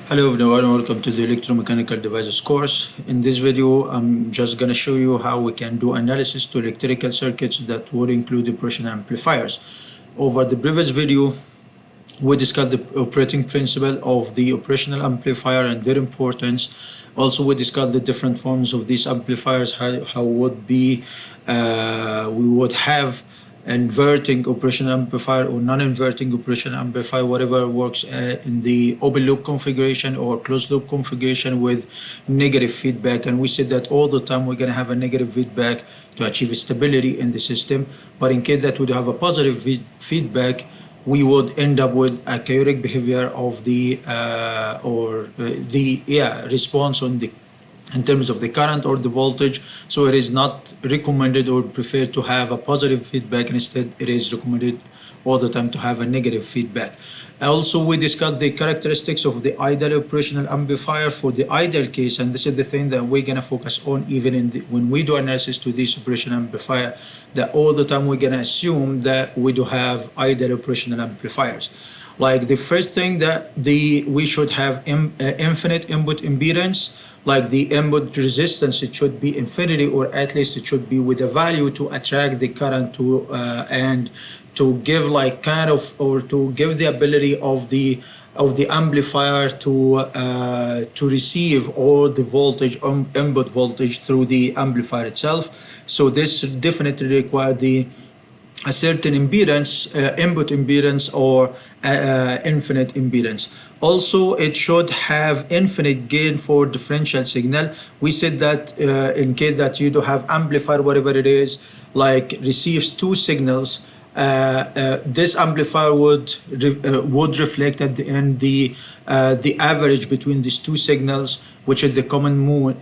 Hello everyone, welcome to the electromechanical devices course. In this video, I'm just going to show you how we can do analysis to electrical circuits that would include operational amplifiers. Over the previous video, we discussed the operating principle of the operational amplifier and their importance. Also, we discussed the different forms of these amplifiers, how would be we would have inverting operational amplifier or non-inverting operational amplifier, whatever works in the open loop configuration or closed loop configuration with negative feedback. And we said that all the time we're going to have a negative feedback to achieve stability in the system. But in case that would have a positive feedback, we would end up with a chaotic behavior of the response on the in terms of the current or the voltage. So it is not recommended or preferred to have a positive feedback. Instead, it is recommended all the time to have a negative feedback. Also, we discussed the characteristics of the ideal operational amplifier for the ideal case, and this is the thing that we're going to focus on even when we do analysis to this operational amplifier, that all the time we're going to assume that we do have ideal operational amplifiers. Like the first thing that we should have infinite input impedance, like the input resistance, it should be infinity, or at least it should be with a value to attract the current to and to give like kind of, or to give the ability of the amplifier to receive all the voltage input voltage through the amplifier itself. So this definitely requires a certain impedance, input impedance, or infinite impedance. Also, it should have infinite gain for differential signal. We said that in case that you do have amplifier, whatever it is, like receives two signals, this amplifier would reflect at the end the average between these two signals, which is the common mode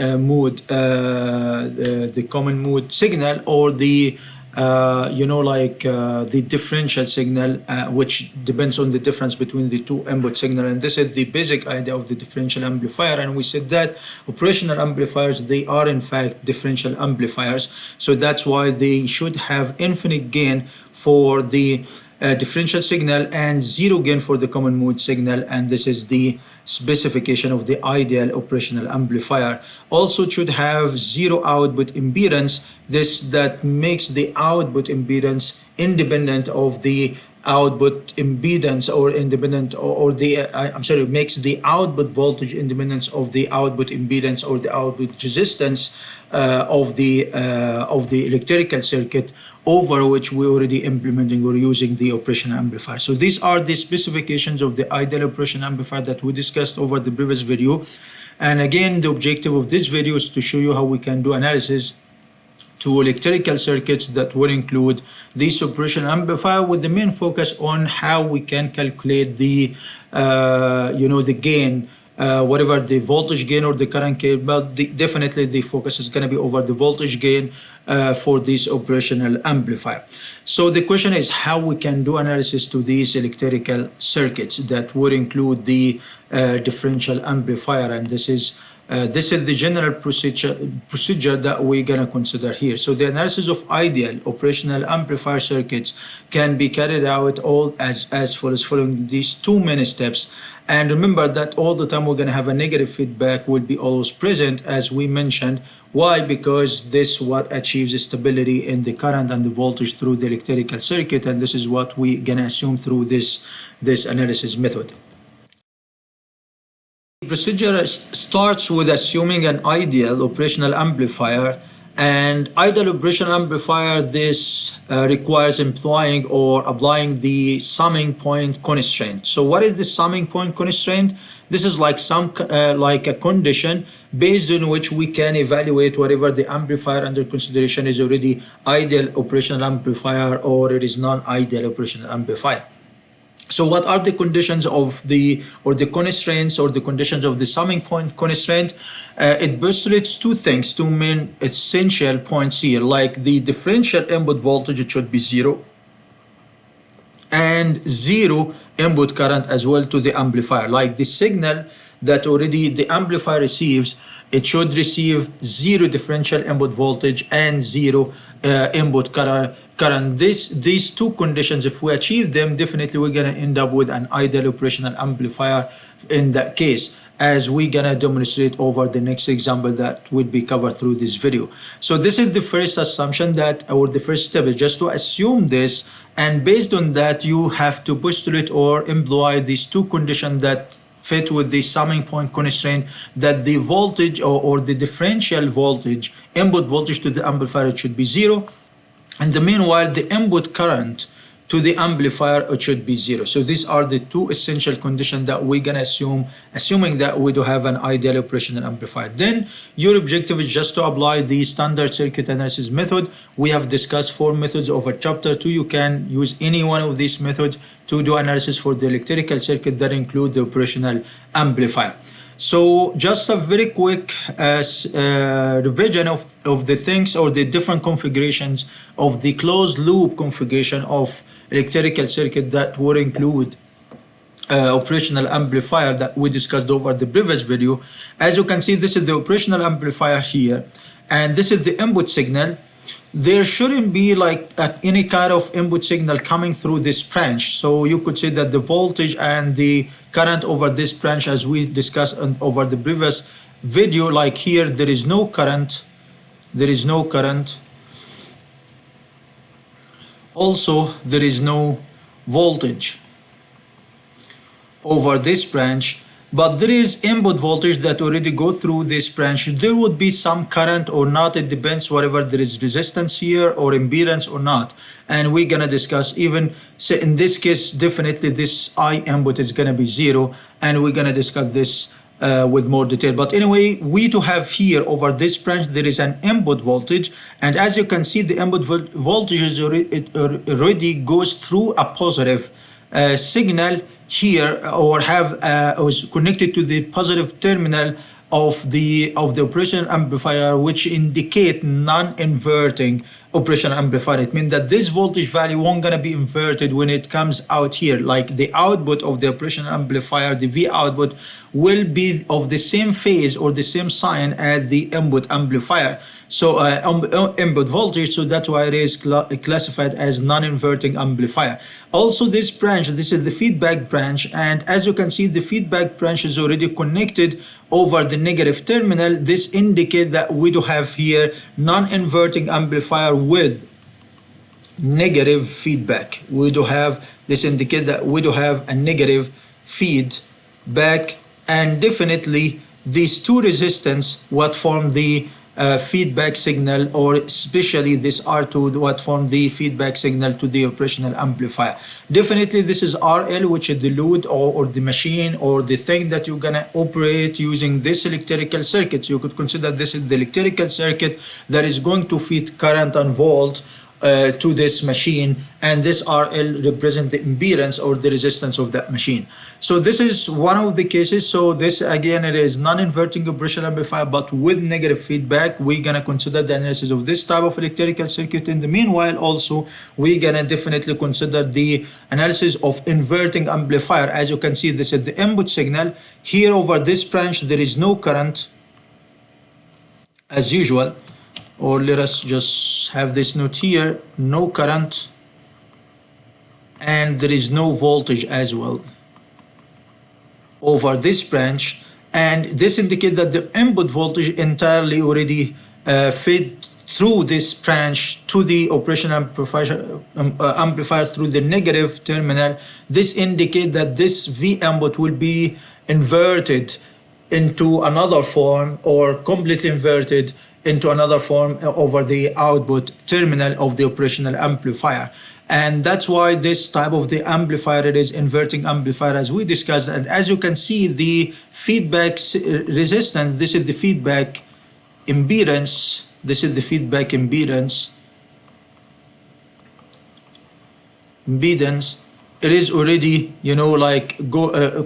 signal, or the the differential signal, which depends on the difference between the two input signal. And this is the basic idea of the differential amplifier. And we said that operational amplifiers, they are in fact differential amplifiers. So that's why they should have infinite gain for the differential signal and zero gain for the common mode signal. And this is the specification of the ideal operational amplifier. Also, it should have zero output impedance. That makes the output impedance independent of the output impedance, or independent, or makes the output voltage independence of the output impedance or the output resistance of the electrical circuit over which we're already implementing or using the operational amplifier. So these are the specifications of the ideal operational amplifier that we discussed over the previous video. And again, the objective of this video is to show you how we can do analysis to electrical circuits that will include this operational amplifier, with the main focus on how we can calculate the the gain, whatever the voltage gain or the current gain. But definitely the focus is going to be over the voltage gain for this operational amplifier. So the question is how we can do analysis to these electrical circuits that would include the differential amplifier, and this is the general procedure that we're going to consider here. So the analysis of ideal operational amplifier circuits can be carried out all as follows, following these two main steps. And remember that all the time we're going to have a negative feedback will be always present, as we mentioned. Why? Because this what achieves stability in the current and the voltage through the electrical circuit, and this is what we're going to assume through this analysis method. The procedure starts with assuming an ideal operational amplifier. And ideal operational amplifier, this requires employing or applying the summing point constraint. So what is the summing point constraint? This is like like a condition based on which we can evaluate whatever the amplifier under consideration is already ideal operational amplifier or it is non-ideal operational amplifier. So what are the conditions of the constraints or the conditions of the summing point constraint? It postulates two things, two main essential points here, like the differential input voltage, it should be zero, and zero input current as well to the amplifier. Like the signal that already the amplifier receives, it should receive zero differential input voltage and zero input current. These two conditions, if we achieve them, definitely we're going to end up with an ideal operational amplifier in that case. as we're gonna demonstrate over the next example that will be covered through this video. So this is the first assumption, that, or the first step is just to assume this, and based on that you have to postulate or employ these two conditions that fit with the summing point constraint, that the voltage or the differential voltage, input voltage to the amplifier, should be zero, and the meanwhile the input current to the amplifier, it should be zero. So these are the two essential conditions that we're gonna assume, assuming that we do have an ideal operational amplifier. Then your objective is just to apply the standard circuit analysis method. We have discussed 4 methods over chapter 2. You can use any one of these methods to do analysis for the electrical circuit that include the operational amplifier. So just a very quick revision of the things, or the different configurations of the closed loop configuration of electrical circuit that would include operational amplifier that we discussed over the previous video. As you can see, this is the operational amplifier here, and this is the input signal. There shouldn't be like any kind of input signal coming through this branch. So you could say that the voltage and the current over this branch, as we discussed over the previous video, like here, there is no current. There is no current. Also, there is no voltage over this branch, but there is input voltage that already go through this branch. There would be some current or not, it depends, whatever there is resistance here or impedance or not. And we're gonna discuss, even so in this case, definitely this I input is gonna be zero, and we're gonna discuss this with more detail. But anyway, we do have here over this branch, there is an input voltage, and as you can see, the input voltage is already goes through a positive signal here, or was connected to the positive terminal of the operational amplifier, which indicate non-inverting operational amplifier. It means that this voltage value won't gonna be inverted when it comes out here. Like the output of the operational amplifier, the V output, will be of the same phase or the same sign as the input amplifier. So input voltage, so that's why it is classified as non-inverting amplifier. Also, this branch, this is the feedback branch, and as you can see, the feedback branch is already connected over the negative terminal. This indicates that we do have here non-inverting amplifier with negative feedback. We do have this indicate that we do have a negative feedback, and definitely these two resistance what form the feedback signal, or especially this R2 what form the feedback signal to the operational amplifier. Definitely this is RL, which is the load or the machine or the thing that you're gonna operate using this electrical circuit. So you could consider this is the electrical circuit that is going to feed current and volt to this machine, and this RL represents the impedance or the resistance of that machine. So this is one of the cases. So this again, it is non-inverting operational amplifier but with negative feedback. We're gonna consider the analysis of this type of electrical circuit. In the meanwhile, also we're gonna definitely consider the analysis of inverting amplifier. As you can see, this is the input signal. Here over this branch there is no current as usual, or let us just have this note here, no current, and there is no voltage as well over this branch, and this indicates that the input voltage entirely already fed through this branch to the operational amplifier through the negative terminal. This indicates that this V input will be inverted into another form, or completely inverted into another form over the output terminal of the operational amplifier. And that's why this type of the amplifier, it is inverting amplifier, as we discussed. And as you can see, the feedback resistance, this is the feedback impedance, this is the feedback impedance, it is already, you know, like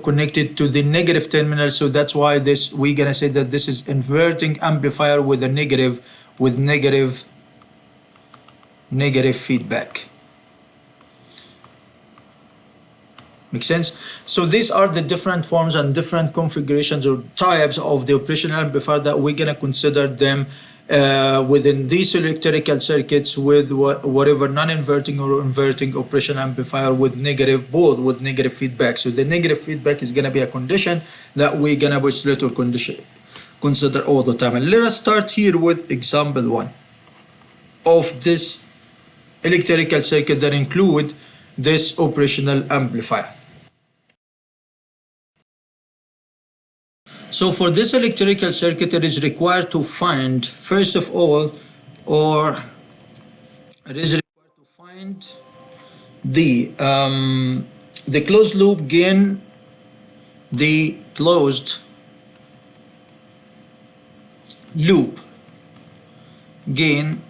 connected to the negative terminal. So that's why this, we're gonna say that this is inverting amplifier with a negative, with negative feedback. Make sense? So these are the different forms and different configurations or types of the operational amplifier that we're going to consider them within these electrical circuits with whatever non-inverting or inverting operational amplifier with negative, both with negative feedback. So the negative feedback is going to be a condition that we're going to postulate or consider all the time. And let us start here with example 1 of this electrical circuit that include this operational amplifier. So for this electrical circuit, it is required to find, first of all, it is required to find the closed loop gain, the closed loop gain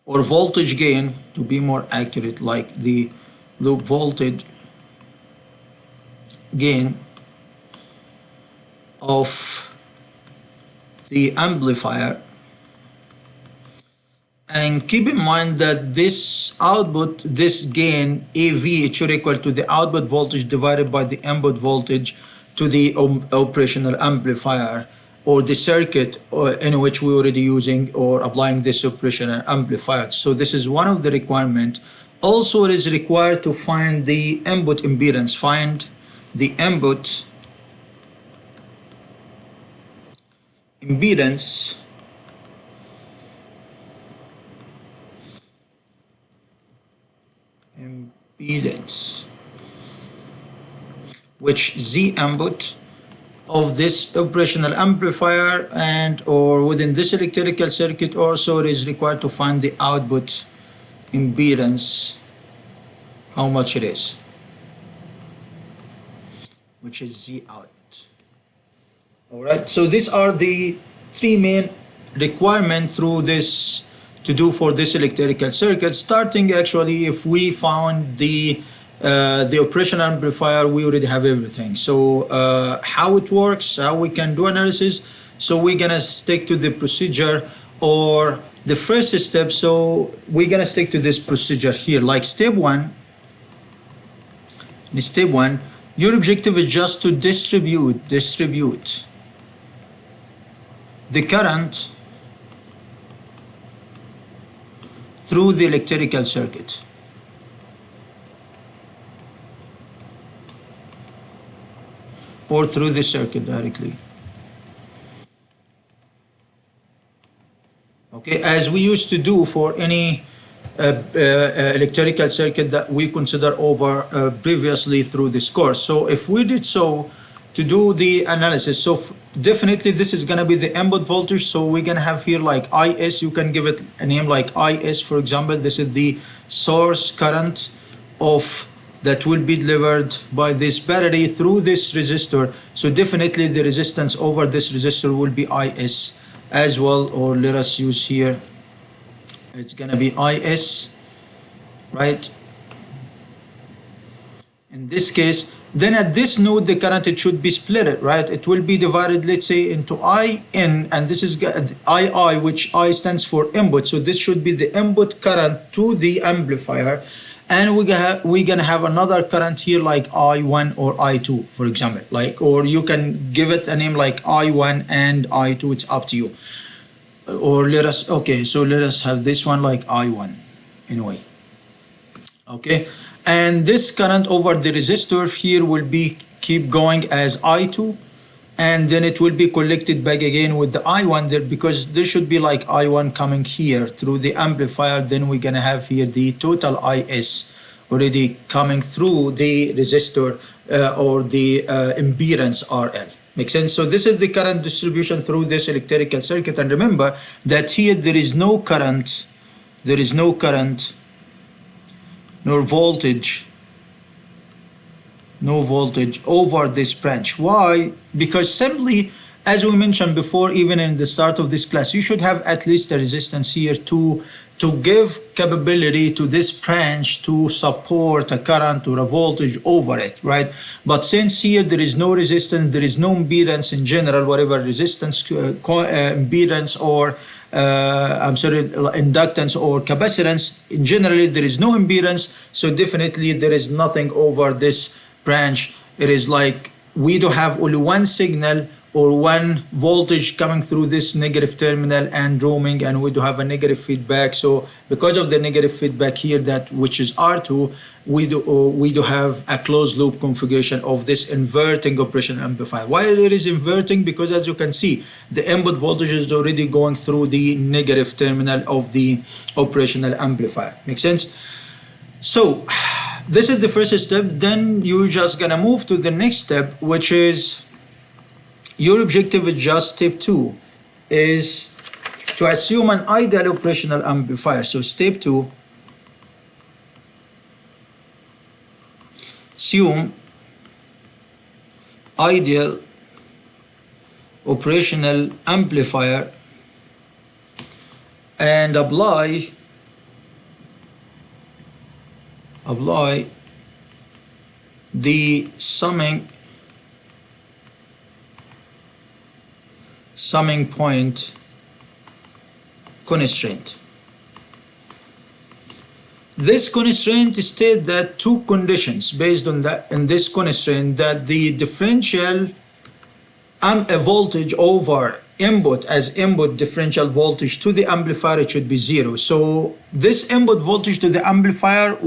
or voltage gain, to be more accurate, like the loop voltage gain of the amplifier. And keep in mind that this output, this gain AV, it should equal to the output voltage divided by the input voltage to the operational amplifier or the circuit in which we're already using or applying this operational amplifier. So this is one of the requirements. Also, it is required to find the input impedance. Find the input impedance which is the input of this operational amplifier, and or within this electrical circuit also it is required to find the output impedance, how much it is, which is the output. All right, so these are the three main requirements through this to do for this electrical circuit. Starting actually, if we found the operational amplifier, we already have everything. So how it works, how we can do analysis. So we're gonna stick to the procedure or the first step. So we're gonna stick to this procedure here. Like step one, your objective is just to distribute the current through the electrical circuit. Or through the circuit directly. Okay, as we used to do for any electrical circuit that we consider over previously through this course. So if we did so to do the analysis, so definitely this is going to be the input voltage. So we're going to have here like IS, you can give it a name like IS, for example. This is the source current of that will be delivered by this battery through this resistor. So definitely the resistance over this resistor will be IS as well, or let us use here, it's gonna be IS, right? In this case, then at this node, the current, it should be split, right? It will be divided, let's say, into IN, and this is II, which I stands for input. So this should be the input current to the amplifier. And we're gonna have another current here like I1 or I2, for example, like, or you can give it a name like I1 and I2, it's up to you. Or let us have this one like I1 anyway. Okay, and this current over the resistor here will be keep going as I2, and then it will be collected back again with the I1 there, because there should be like I1 coming here through the amplifier. Then we're gonna have here the total IS already coming through the resistor or the impedance RL. Makes sense? So this is the current distribution through this electrical circuit. And remember that here there is no current, nor voltage, no voltage over this branch. Why? Because simply, as we mentioned before, even in the start of this class, you should have at least a resistance here to give capability to this branch to support a current or a voltage over it, right? But since here there is no resistance, there is no impedance in general, whatever resistance, impedance or inductance or capacitance. In generally, there is no impedance, so definitely there is nothing over this branch. It is like we do have only one signal or one voltage coming through this negative terminal and roaming, and we do have a negative feedback. So because of the negative feedback here, that which is R2, we do have a closed loop configuration of this inverting operational amplifier. Why it is inverting? Because as you can see, the input voltage is already going through the negative terminal of the operational amplifier. Make sense? So this is the first step. Then you're just gonna move to the next step, which is your objective is just step 2 is to assume an ideal operational amplifier. So step 2, assume ideal operational amplifier and apply the summing point constraint. This constraint states that two conditions based on that in this constraint, that the differential voltage over input as input differential voltage to the amplifier, it should be 0. So this input voltage to the amplifier,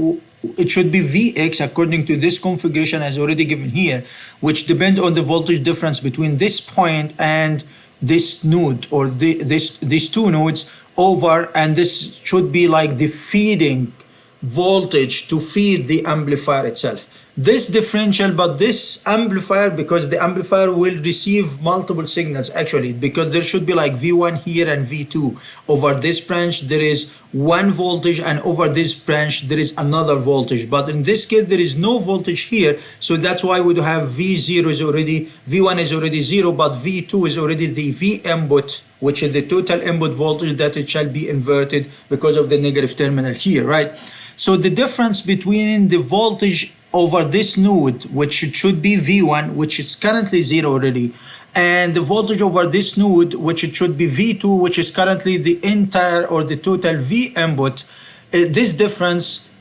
it should be Vx according to this configuration as already given here, which depends on the voltage difference between this point and this node, or these two nodes over, and this should be like the feeding voltage to feed the amplifier itself. This differential, but this amplifier, because the amplifier will receive multiple signals actually, because there should be like V1 here and V2. Over this branch there is one voltage, and over this branch there is another voltage, but in this case there is no voltage here, so that's why we do have V0 is already, V1 is already 0, but V2 is already the V input, which is the total input voltage that it shall be inverted because of the negative terminal here, right? So the difference between the voltage over this node, which should be V1, which is currently 0 already, and the voltage over this node, which it should be V2, which is currently the entire or the total V input, this difference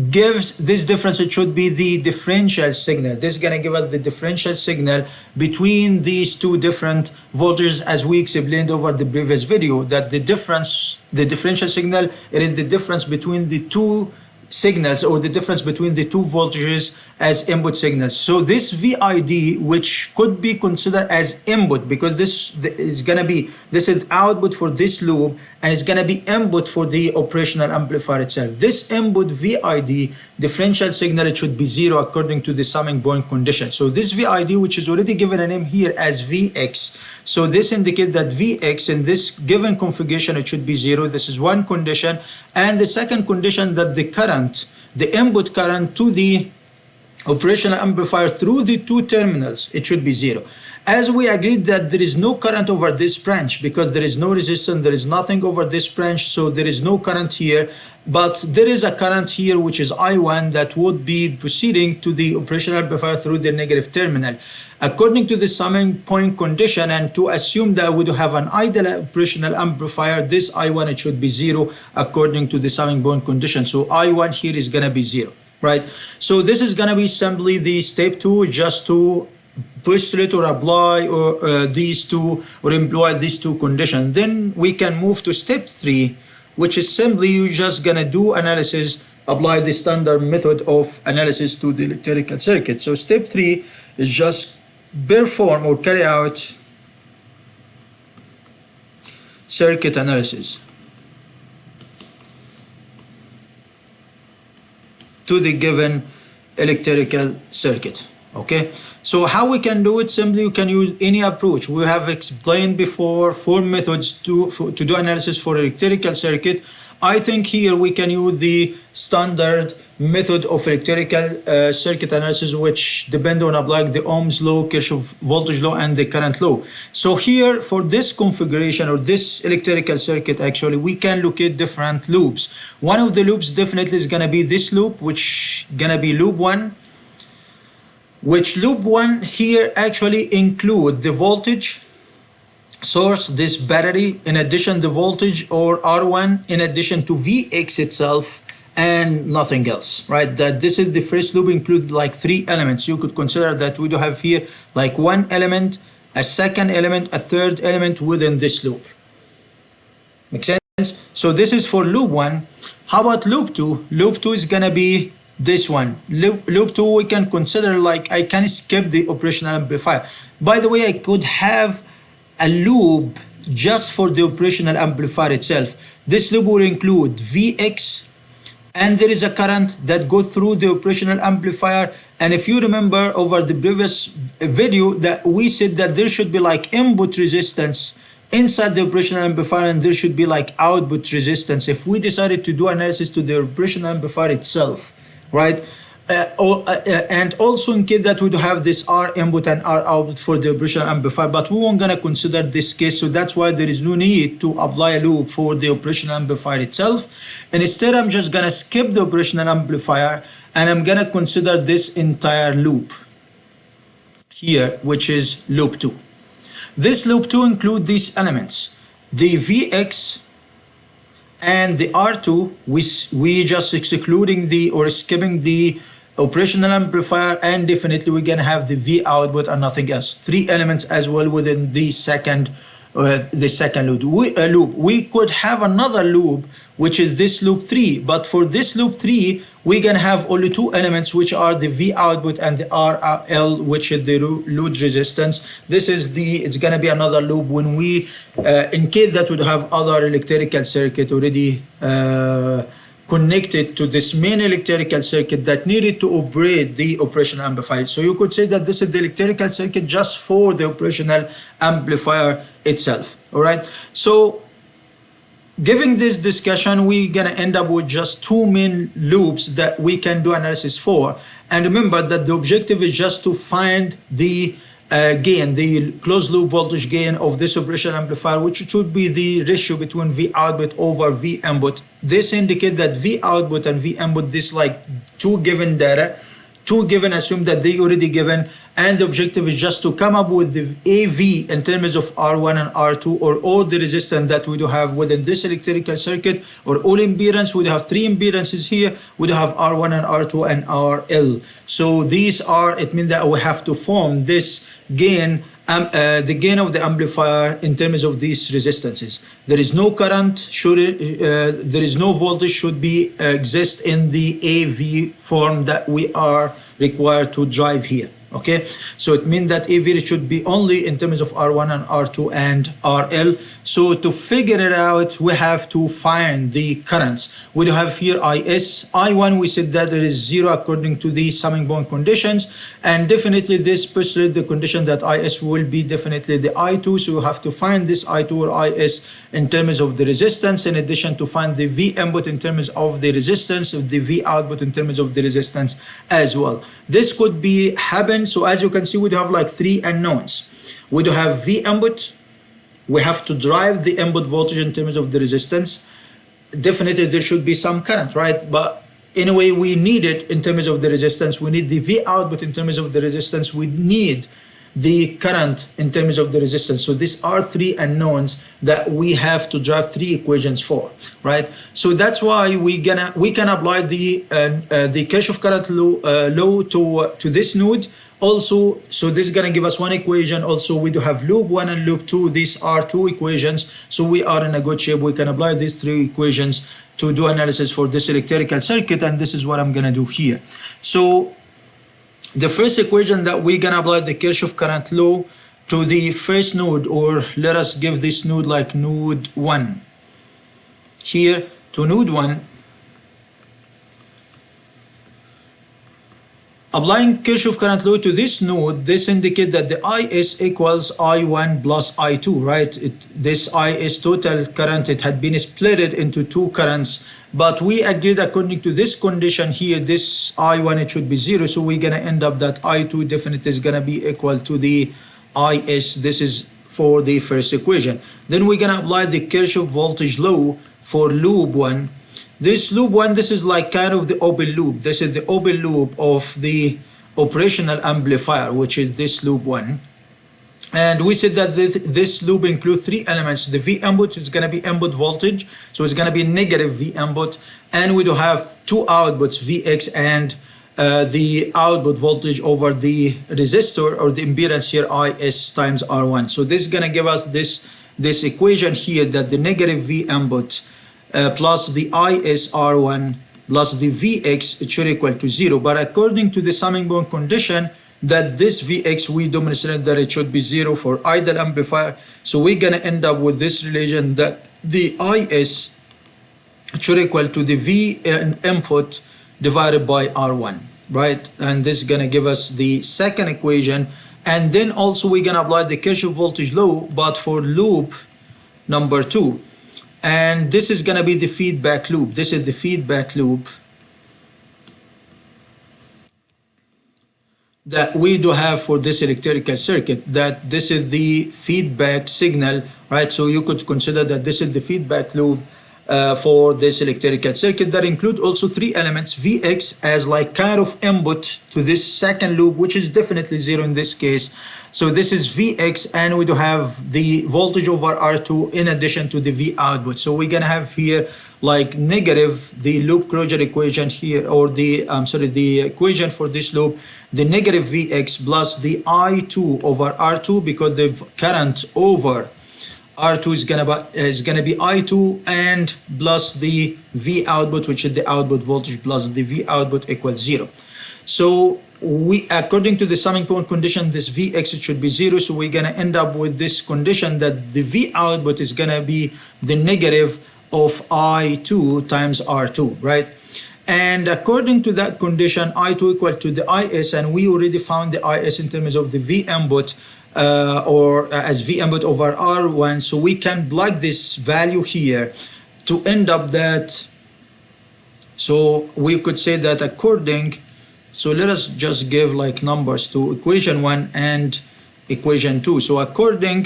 gives this difference, it should be the differential signal. This is going to give us the differential signal between these two different voltages, as we explained over the previous video, that the difference, the differential signal, it is the difference between the two signals, or the difference between the two voltages as input signals. So this VID, which could be considered as input, because this is going to be, this is output for this loop, and it's going to be input for the operational amplifier itself. This input VID differential signal, it should be 0 according to the summing point condition. So this VID, which is already given a name here as Vx, so this indicates that Vx in this given configuration, it should be 0. This is one condition. And the second condition, that the current, the input current to the operational amplifier through the two terminals, it should be 0. As we agreed that there is no current over this branch, because there is no resistance, there is nothing over this branch, so there is no current here, but there is a current here, which is I1, that would be proceeding to the operational amplifier through the negative terminal. According to the summing point condition, and to assume that we do have an ideal operational amplifier, this I1, it should be 0 according to the summing point condition. So I1 here is going to be 0, right? So this is going to be simply the step 2, just to postulate or apply or these two, or employ these two conditions. Then we can move to step 3, which is simply you're just gonna do analysis, apply the standard method of analysis to the electrical circuit. So step 3 is just perform or carry out circuit analysis to the given electrical circuit. Okay, so how we can do it? Simply you can use any approach. We have explained before 4 methods to do analysis for electrical circuit. I think here we can use the standard method of electrical circuit analysis, which depend on applying the Ohm's law, Kirchhoff voltage law, and the current law. So here for this configuration or this electrical circuit, actually we can locate different loops. One of the loops definitely is gonna be this loop, which gonna be loop 1. Which loop 1 here actually include the voltage. source, this battery, in addition the voltage or R1 in addition to Vx itself and nothing else, right? That this is the first loop, include like 3 elements. You could consider that we do have here like 1 element, a second element, a third element within this loop. Make sense? So this is for loop 1. How about loop 2? Loop 2 is gonna be this one. Loop 2 we can consider like I can skip the operational amplifier. By the way, I could have a loop just for the operational amplifier itself. This loop will include Vx, and there is a current that goes through the operational amplifier. And if you remember over the previous video that we said that there should be like input resistance inside the operational amplifier and there should be like output resistance if we decided to do analysis to the operational amplifier itself, right? And also in case that we do have this R input and R output for the operational amplifier, but we won't gonna consider this case, so that's why there is no need to apply a loop for the operational amplifier itself. And instead I'm just gonna skip the operational amplifier and I'm gonna consider this entire loop here, which is loop 2. This loop 2 includes these elements, the Vx and the R2. We just excluding the or skipping the operational amplifier, and definitely we're gonna have the V output and nothing else. 3 elements as well within the second loop. We could have another loop, which is this loop 3, but for this loop 3 we're gonna have only 2 elements, which are the V output and the RL, which is the load resistance. This is it's gonna be another loop when we in case that would have other electrical circuit already connected to this main electrical circuit that needed to operate the operational amplifier. So you could say that this is the electrical circuit just for the operational amplifier itself. All right. So given this discussion, we're gonna end up with just 2 main loops that we can do analysis for. And remember that the objective is just to find the gain, the closed loop voltage gain of this operational amplifier, which should be the ratio between V output over V input. This indicates that V output and V input, this like 2 given data, 2 given, assume that they already given, and the objective is just to come up with the AV in terms of R1 and R2, or all the resistance that we do have within this electrical circuit, or all impedance. We do have 3 impedances here. We do have R1 and R2 and RL. So these are, it means that we have to form this gain, the gain of the amplifier in terms of these resistances. There is no current, there is no voltage should be exist in the AV form that we are required to drive here. Okay, so it means that AV should be only in terms of R1 and R2 and RL. So to figure it out, we have to find the currents. We do have here IS. I1, we said that it is 0 according to the summing point conditions, and definitely this postulates the condition that IS will be definitely the I2. So you have to find this I2 or IS in terms of the resistance, in addition to find the V input in terms of the resistance, of the V output in terms of the resistance as well. This could be happen. So as you can see, we do have like 3 unknowns. We do have V input. We have to drive the input voltage in terms of the resistance. Definitely there should be some current, right? But anyway, we need it in terms of the resistance. We need the V output in terms of the resistance. We need the current in terms of the resistance. So these are 3 unknowns that we have to drive 3 equations for, right? So that's why we can apply the Kirchhoff current law to this node. Also, so this is gonna give us 1 equation. Also, we do have loop 1 and loop 2. These are 2 equations. So we are in a good shape. We can apply these 3 equations to do analysis for this electrical circuit, and this is what I'm gonna do here. So the first equation that we're gonna apply the Kirchhoff current law to the first node, or let us give this node like node 1. Here to node 1, applying Kirchhoff current law to this node, this indicates that the IS equals I1 plus I2, right? This IS total current, it had been split into 2 currents, but we agreed according to this condition here, this I1, it should be 0. So we're gonna end up that I2 definitely is gonna be equal to the IS. This is for the first equation. Then we're gonna apply the Kirchhoff voltage law for loop 1. This loop 1, this is like kind of the open loop. This is the open loop of the operational amplifier, which is this loop 1. And we said that this loop includes three elements. The V input is going to be input voltage, so it's going to be negative V input, and we do have two outputs, Vx and the output voltage over the resistor or the impedance here, Is times R1. So this is going to give us this equation here, that the negative V input plus the Is R1 plus the Vx, it should equal to 0. But according to the summing point condition, that this Vx, we demonstrated that it should be 0 for ideal amplifier. So we're going to end up with this relation that the Is should equal to the V input divided by R1, right? And this is going to give us the second equation. And then also we're going to apply the Kirchhoff voltage law, but for loop number 2. And this is going to be the feedback loop. This is the feedback loop that we do have for this electrical circuit, that this is the feedback signal, right? So you could consider that this is the feedback loop for this electrical circuit that include also three elements, Vx as like kind of input to this second loop, which is definitely 0 in this case. So this is Vx, and we do have the voltage over R2 in addition to the V output. So we're gonna have here like negative the loop closure equation here, or the the equation for this loop, the negative Vx plus the I2 over R2, because the current over R2 is gonna be I2, and plus the V output, which is the output voltage plus the V output, equals 0. So we, according to the summing point condition, this Vx, it should be 0. So we're gonna end up with this condition that the V output is gonna be the negative of I2 times R2, right? And according to that condition, I2 equal to the Is, and we already found the Is in terms of the V input, or as V input over R1. So we can plug this value here to end up that. So we could say that according, so let us just give like numbers to equation 1 and equation 2. So according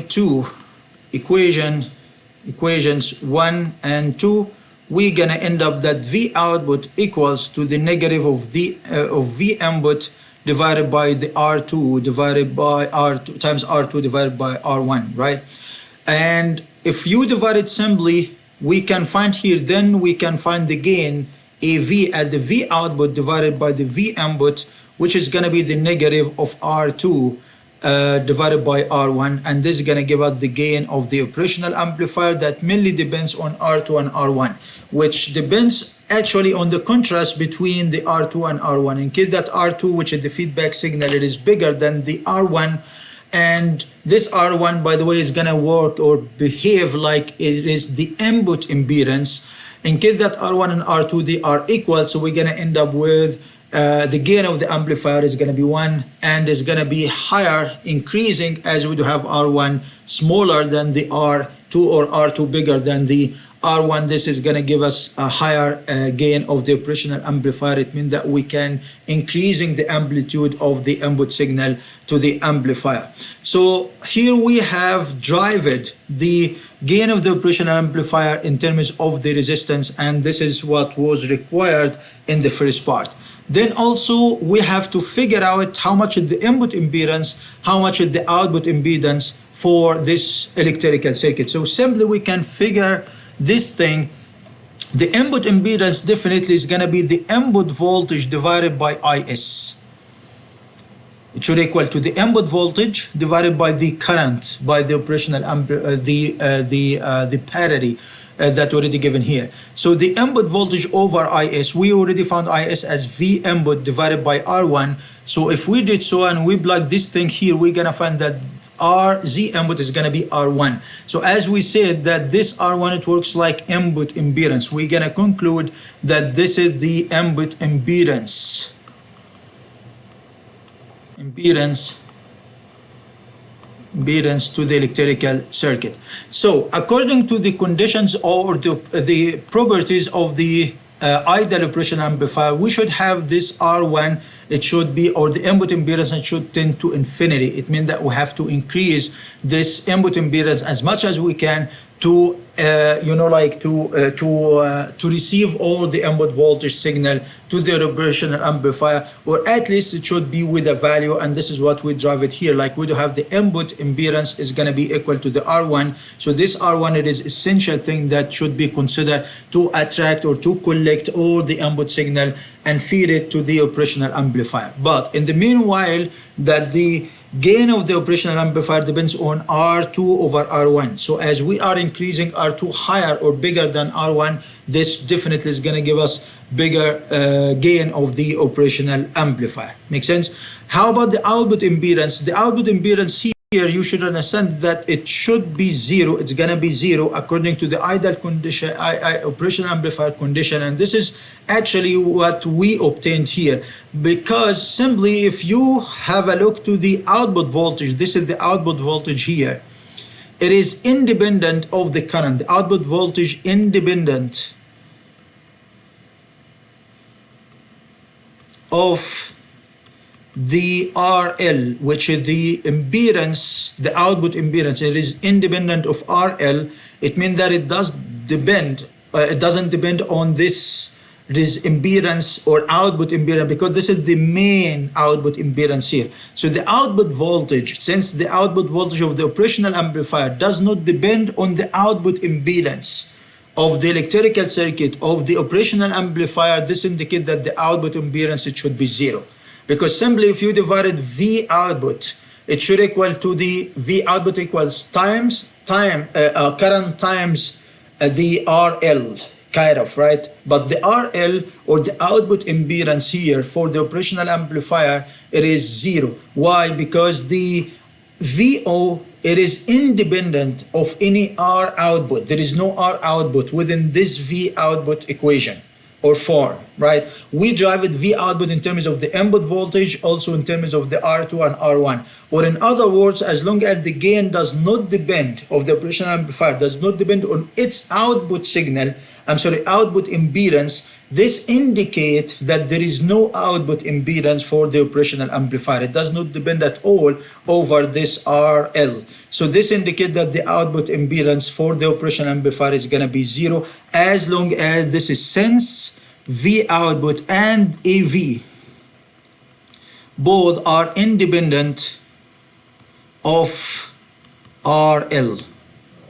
to equations 1 and 2, we're gonna end up that V output equals to the negative of the of V input divided by the R2 divided by R2 times R2 divided by R1, right? And if you divide it simply, we can find here, then we can find the gain AV at the V output divided by the V input, which is gonna be the negative of R2 divided by R1, and this is going to give us the gain of the operational amplifier that mainly depends on R2 and R1, which depends actually on the contrast between the R2 and R1. In case that R2, which is the feedback signal, it is bigger than the R1, and this R1, by the way, is going to work or behave like it is the input impedance. In case that R1 and R2, they are equal, so we're going to end up with the gain of the amplifier is going to be 1, and is going to be higher, increasing as we do have R1 smaller than the R2 or R2 bigger than the R1. This is going to give us a higher gain of the operational amplifier. It means that we can increasing the amplitude of the input signal to the amplifier. So here we have driven the gain of the operational amplifier in terms of the resistance, and this is what was required in the first part. Then also we have to figure out how much is the input impedance, how much is the output impedance for this electrical circuit. So simply we can figure this thing. The input impedance definitely is going to be the input voltage divided by Is. It should equal to the input voltage divided by the current, by the operational the parity that already given here. So the input voltage over Is, we already found Is as V input divided by R1. So if we did so and we plug this thing here, we're gonna find that Z input is gonna be R1. So as we said that this R1, it works like input impedance. We're gonna conclude that this is the input impedance. Impedance to the electrical circuit. So according to the conditions or the properties of the ideal operational amplifier, we should have this R1 it should be, or the input impedance, it should tend to infinity. It means that we have to increase this input impedance as much as we can to to receive all the input voltage signal to the operational amplifier, or at least it should be with a value, and this is what we drive it here. Like we do have the input impedance is going to be equal to the R1. So this R1, it is essential thing that should be considered to attract or to collect all the input signal and feed it to the operational amplifier. But in the meanwhile, that the gain of the operational amplifier depends on R2 over R1. So as we are increasing R2 higher or bigger than R1, this definitely is going to give us bigger gain of the operational amplifier. Make sense? How about the output impedance? The output impedance here, you should understand that it should be zero. It's going to be zero according to the ideal condition, operational amplifier condition. And this is actually what we obtained here, because simply if you have a look to the output voltage, this is the output voltage here. It is independent of the current. The output voltage independent of the RL, which is the impedance, the output impedance. It is independent of RL. It means that it doesn't depend on this impedance or output impedance, because this is the main output impedance here. So the output voltage, since the output voltage of the operational amplifier does not depend on the output impedance of the electrical circuit of the operational amplifier, this indicates that the output impedance, it should be zero. Because simply if you divided V output, it should equal to the V output equals current times the RL, kind of, right? But the RL, or the output impedance here for the operational amplifier, it is zero. Why? Because the VO, it is independent of any R output. There is no R output within this V output equation or form, right? We drive it V output in terms of the input voltage, also in terms of the R2 and R1. Or in other words, as long as the gain does not depend of the operational amplifier, does not depend on its output signal, output impedance, this indicates that there is no output impedance for the operational amplifier. It does not depend at all over this RL. So this indicates that the output impedance for the operational amplifier is going to be zero, as long as this is sense V output and AV both are independent of RL.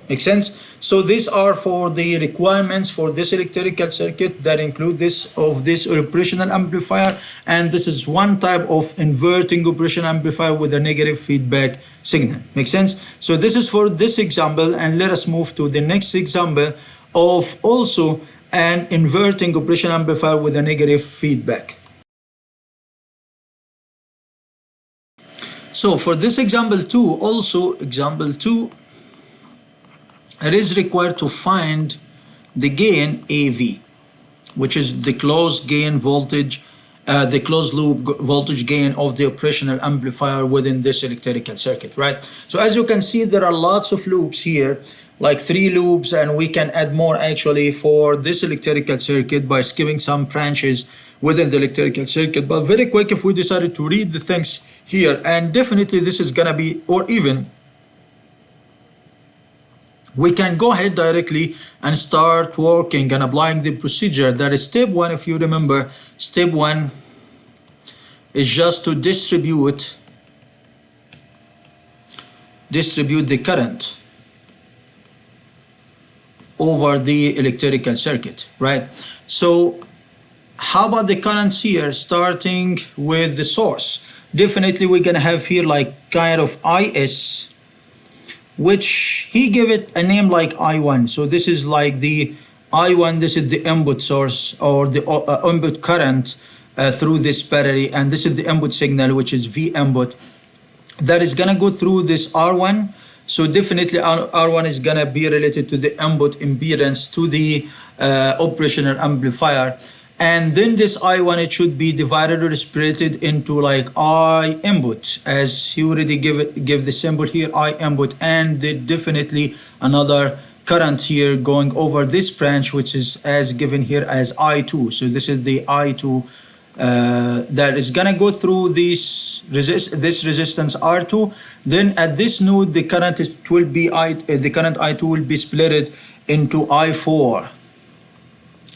Make sense? So these are for the requirements for this electrical circuit that include this operational amplifier, and this is one type of inverting operational amplifier with a negative feedback signal. Make sense? So this is for this example, and let us move to the next example of also an inverting operational amplifier with a negative feedback. So for this example 2, also example 2, it is required to find the gain AV, which is the closed gain voltage, the closed loop voltage gain of the operational amplifier within this electrical circuit, right? So as you can see, there are lots of loops here, like 3 loops, and we can add more actually for this electrical circuit by skipping some branches within the electrical circuit. But very quick, if we decided to read the things here, and definitely this is gonna be, or even we can go ahead directly and start working and applying the procedure. That is step 1. If you remember, step 1 is just to distribute the current over the electrical circuit, right? So how about the currents here, starting with the source? Definitely we're gonna have here like kind of IS, which he gave it a name like I1. So this is like the I1, this is the input source or the input current through this battery, and this is the input signal, which is V input, that is gonna go through this R1. So definitely R1 is gonna be related to the input impedance to the operational amplifier. And then this I1, it should be divided or separated into like I input, as he already give the symbol here, I input, and then definitely another current here going over this branch, which is as given here as I2. So this is the I2 that is gonna go through this resistance R2. Then at this node, the current will be the current I2 will be split into I4.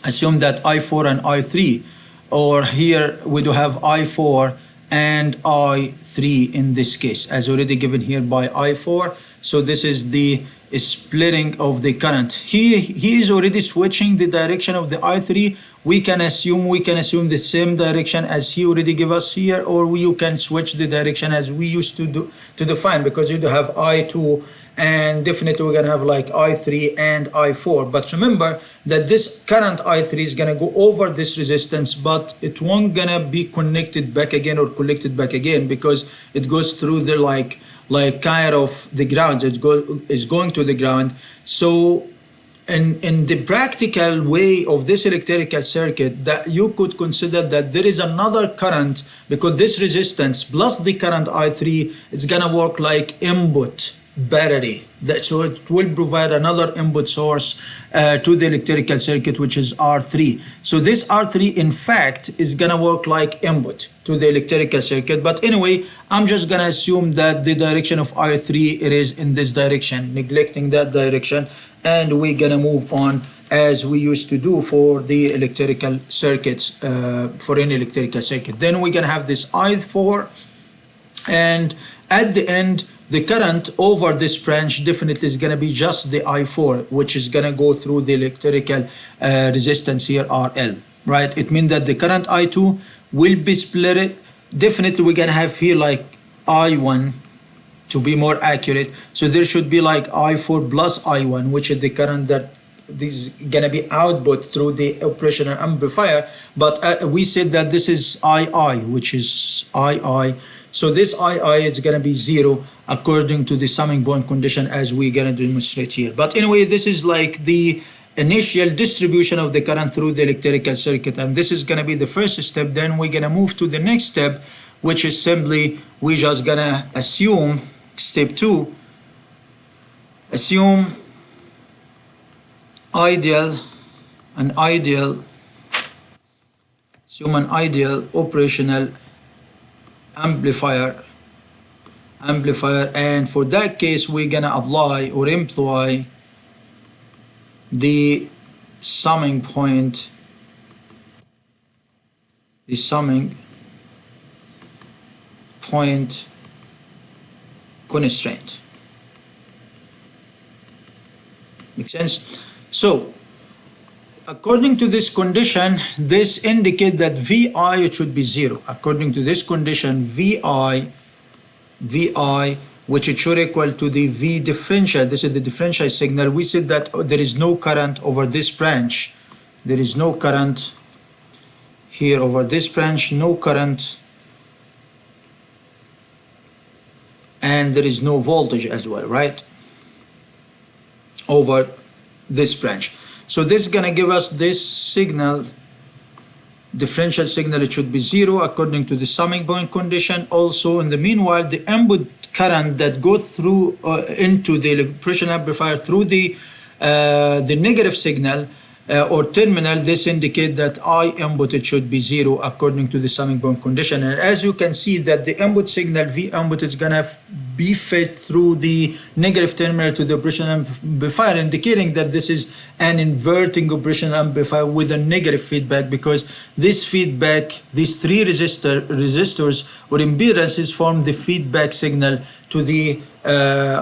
Assume that I4 and I3, or here we do have I4 and I3 in this case, as already given here by I4. So this is the splitting of the current. He is already switching the direction of the I3. We can assume the same direction as he already gave us here, or you can switch the direction as we used to do to define, because you do have I2 and definitely we're gonna have like I3 and I4. But remember that this current I3 is gonna go over this resistance, but it won't gonna be connected back again or collected back again, because it goes through the like kind of the ground. It's going to the ground. So in the practical way of this electrical circuit, that you could consider that there is another current, because this resistance plus the current I3 is gonna work like input battery. So it will provide another input source to the electrical circuit, which is R3. So this R3 in fact is gonna work like input to the electrical circuit. But anyway, I'm just gonna assume that the direction of R3, it is in this direction, neglecting that direction, and we're gonna move on as we used to do for the electrical circuits, for any electrical circuit. Then we're gonna have this I4, and at the end, the current over this branch definitely is going to be just the I4, which is going to go through the electrical resistance here, RL, right? It means that the current I2 will be split. Definitely we're going to have here like I1 to be more accurate. So there should be like I4 plus I1, which is the current that this is going to be output through the operational amplifier. But we said that this is II, which is II. So this II is going to be 0 according to the summing point condition, as we're going to demonstrate here. But anyway, this is like the initial distribution of the current through the electrical circuit, and this is going to be the first step. Then we're going to move to the next step, which is simply we're just going to assume step 2, assume an ideal operational amplifier, and for that case we're gonna apply or employ the summing point, constraint. Make sense? So according to this condition, this indicates that VI, it should be 0. According to this condition, VI, which it should equal to the V differential. This is the differential signal. We said that there is no current over this branch. There is no current here over this branch, no current, and there is no voltage as well, right, over this branch. So this is going to give us this signal, differential signal. It should be 0 according to the summing point condition. Also, in the meanwhile, the input current that goes through into the operational amplifier through the negative signal or terminal, this indicates that I input, it should be 0 according to the summing point condition. And as you can see that the input signal V input is going to be fed through the negative terminal to the operational amplifier, indicating that this is an inverting operational amplifier with a negative feedback, because this feedback, these three resistors or impedances form the feedback signal to the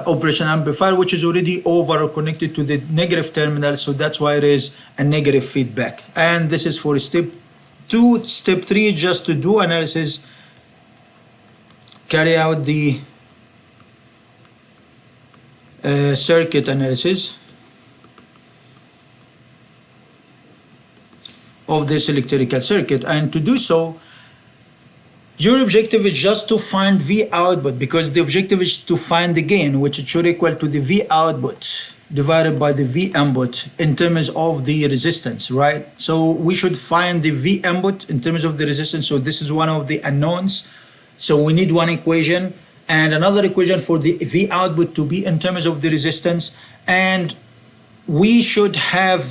operational amplifier, which is already over or connected to the negative terminal. So that's why it is a negative feedback. And this is for step 2. Step 3, just to do analysis, carry out the circuit analysis of this electrical circuit. And to do so, your objective is just to find V output, because the objective is to find the gain, which should equal to the V output divided by the V input in terms of the resistance, right? So we should find the V input in terms of the resistance. So this is one of the unknowns. So we need one equation and another equation for the V output to be in terms of the resistance. And we should have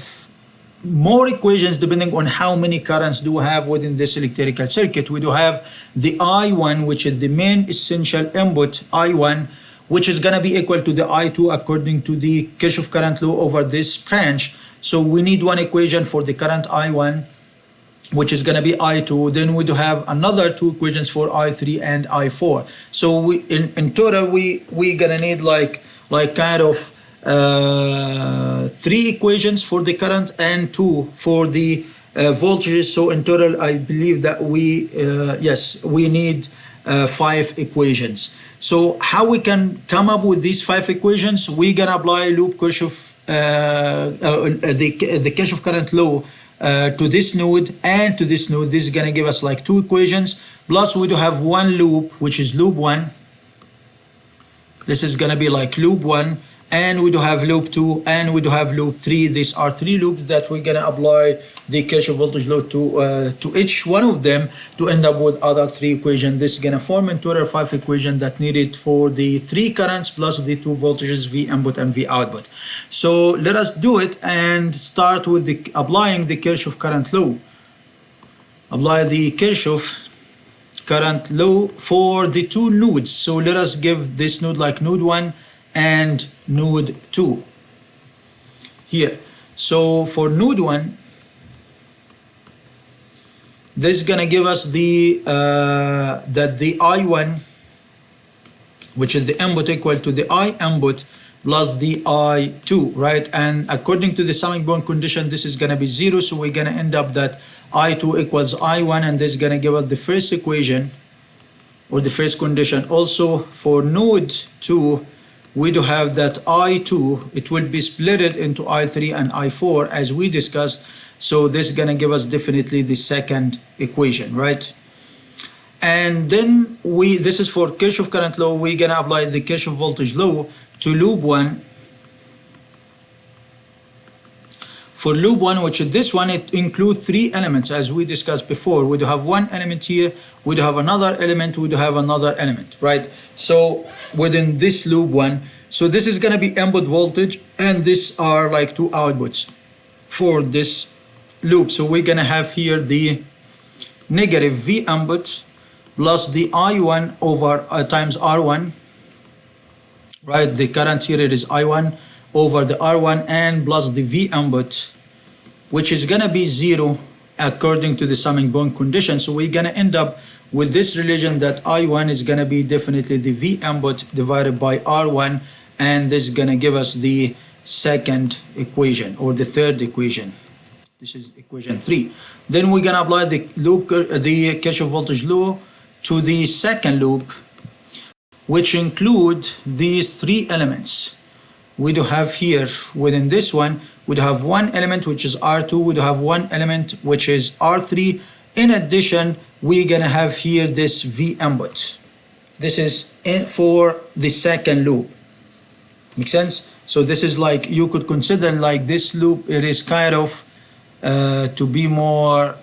more equations depending on how many currents do we have within this electrical circuit. We do have the I1, which is the main essential input I1, which is going to be equal to the I2 according to the Kirchhoff current law over this branch. So we need one equation for the current I1, which is going to be I2. Then we do have another two equations for I3 and I4. So we in total we gonna need like kind of three equations for the current and two for the voltages. So in total, I believe that we need 5 equations. So how we can come up with these 5 equations? We're gonna apply loop Kirchhoff, the Kirchhoff current law to this node and to this node. This is gonna give us like 2 equations. Plus we do have one loop, which is loop 1. This is gonna be like loop 1. And we do have loop 2 and we do have loop 3. These are 3 loops that we're gonna apply the Kirchhoff voltage law to each one of them to end up with other 3 equations. This is gonna form in total 5 equations that needed for the 3 currents plus the 2 voltages, V input and V output. So let us do it and start with applying the Kirchhoff current law. Apply the Kirchhoff current law for the 2 nodes. So let us give this node like node 1 and node 2 here. So for node 1, this is gonna give us the that the I1, which is the input, equal to the I input plus the I2, right? And according to the summing bond condition, this is gonna be 0. So we're gonna end up that I2 equals I1, and this is gonna give us the first equation or the first condition. Also for node 2, we do have that I2, it will be split into I3 and I4 as we discussed. So this is gonna give us definitely the second equation, right? And then this is for Kirchhoff current law. We're gonna apply the Kirchhoff voltage law to loop 1. For loop 1, which is this one, it includes 3 elements as we discussed before. We do have one element here, we do have another element, we do have another element, right? So within this loop 1, so this is gonna be input voltage, and these are like 2 outputs for this loop. So we're gonna have here the negative V input plus the I1 over times R1, right? The current here, it is I1 over the R1 and plus the V input, which is gonna be 0 according to the summing bond condition. So we're gonna end up with this relation that I1 is gonna be definitely the V input divided by R1, and this is gonna give us the second equation or the third equation. This is equation 3. Then we're gonna apply the Kirchhoff voltage law to the second loop, which include these 3 elements. We do have here within this one, we do have one element which is R2, we do have one element which is R3. In addition, we're gonna have here this V input. This is for the second loop. Make sense? So this is like, you could consider like this loop, it is kind of to be more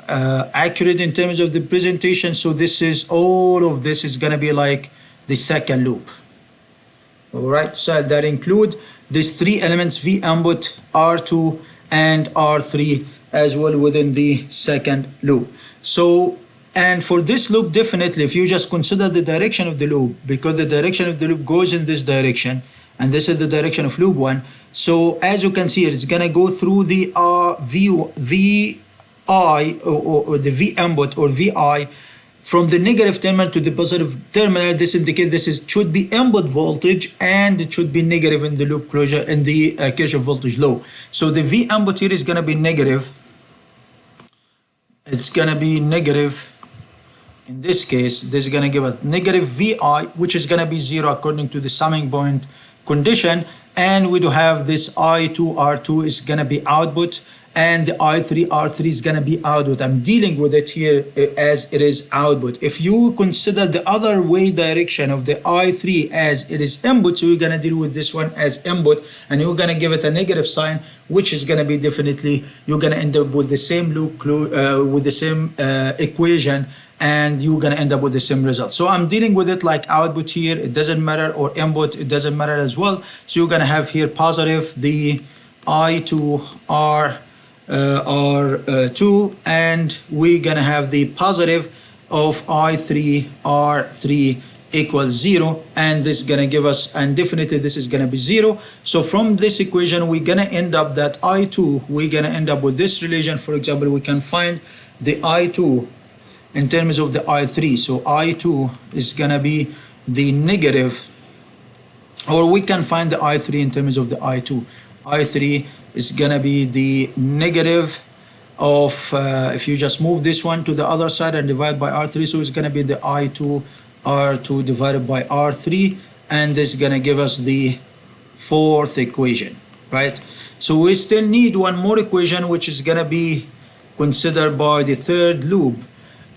accurate in terms of the presentation. So this is, all of this is gonna be like the second loop. All right, so that include these 3 elements, V input, R2 and R3 as well within the second loop. So, and for this loop, definitely if you just consider the direction of the loop, because the direction of the loop goes in this direction, and this is the direction of loop 1. So as you can see, it's gonna go through the VI or the V input or VI from the negative terminal to the positive terminal. This indicates this should be input voltage, and it should be negative in the loop closure in the Kirchhoff voltage law. So the V input here is gonna be negative. It's gonna be negative. In this case, this is gonna give us negative VI, which is gonna be 0 according to the summing point condition. And we do have this I2 R2 is gonna be output, and the I3 R3 is gonna be output. I'm dealing with it here as it is output. If you consider the other way direction of the I3 as it is input, so you're gonna deal with this one as input, and you're gonna give it a negative sign, which is gonna be definitely, you're gonna end up with the same loop with the same equation, and you're gonna end up with the same result. So I'm dealing with it like output here, it doesn't matter, or input, it doesn't matter as well. So you're gonna have here positive the I2 R R2, and we're gonna have the positive of I3 R3 equals 0, and this is gonna give us, and definitely this is gonna be 0. So from this equation we're gonna end up that I2, we're gonna end up with this relation. For example, we can find the I2 in terms of the I3. So I2 is gonna be the negative, or we can find the I3 in terms of the I2. I3 is gonna be the negative of, if you just move this one to the other side and divide by R3, so it's gonna be the I2 R2 divided by R3, and this is gonna give us the fourth equation, right? So we still need one more equation, which is gonna be considered by the third loop.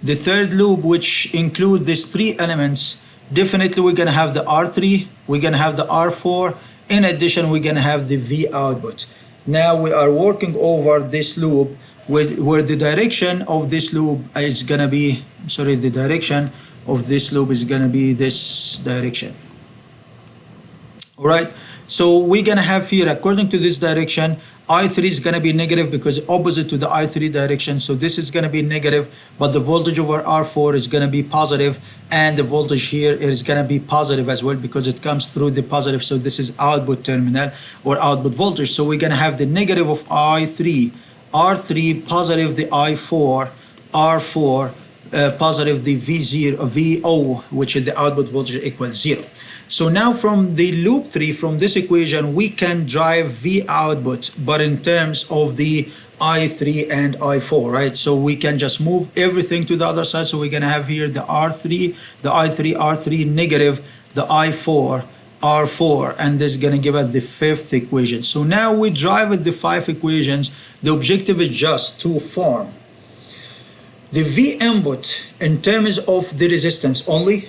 The third loop, which includes these three elements. Definitely we're gonna have the R3, we're gonna have the R4, in addition we're gonna have the V output. Now we are working over this loop where the direction of this loop is gonna be, sorry, the direction of this loop is gonna be this direction. All right, so we're gonna have here, according to this direction, I3 is gonna be negative because opposite to the I3 direction, so this is gonna be negative, but the voltage over R4 is gonna be positive, and the voltage here is gonna be positive as well because it comes through the positive, so this is output terminal or output voltage. So we're gonna have the negative of I3, R3 positive the I4, R4 positive the V0, VO, which is the output voltage equals 0. So now from the loop 3, from this equation, we can drive V output, but in terms of the I3 and I4, right? So we can just move everything to the other side. So we're gonna have here the R3, the I3, R3 negative, the I4, R4, and this is gonna give us the fifth equation. So now we drive at the 5 equations. The objective is just to form the V input in terms of the resistance only,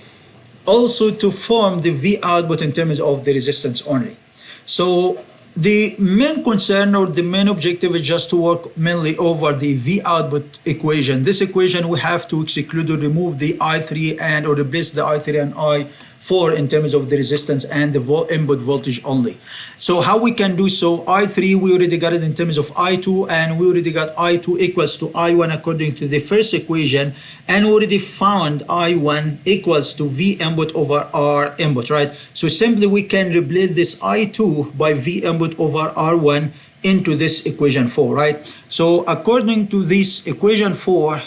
also to form the V output in terms of the resistance only. So the main concern or the main objective is just to work mainly over the V output equation. This equation we have to exclude or remove the I3 and or replace the I3 and I4 in terms of the resistance and the input voltage only. So how we can do so? I3 we already got it in terms of I2, and we already got I2 equals to I1 according to the first equation, and we already found I1 equals to V input over R input, right? So simply we can replace this I2 by V input over R1 into this equation 4, right? So according to this equation 4,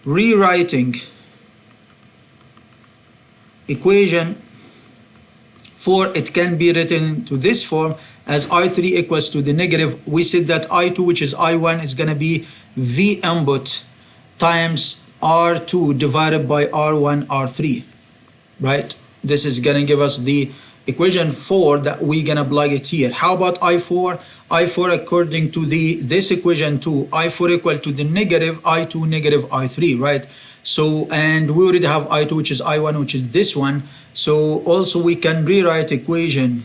rewriting equation 4, it can be written to this form as I3 equals to the negative. We said that I2, which is I1, is going to be V input times R2 divided by R1 R3, right? This is going to give us the equation 4 that we're going to plug it here. How about I4? I4 according to this equation 2, I4 equal to the negative I2 negative I3, right? So, and we already have I2, which is I1, which is this one. So also we can rewrite equation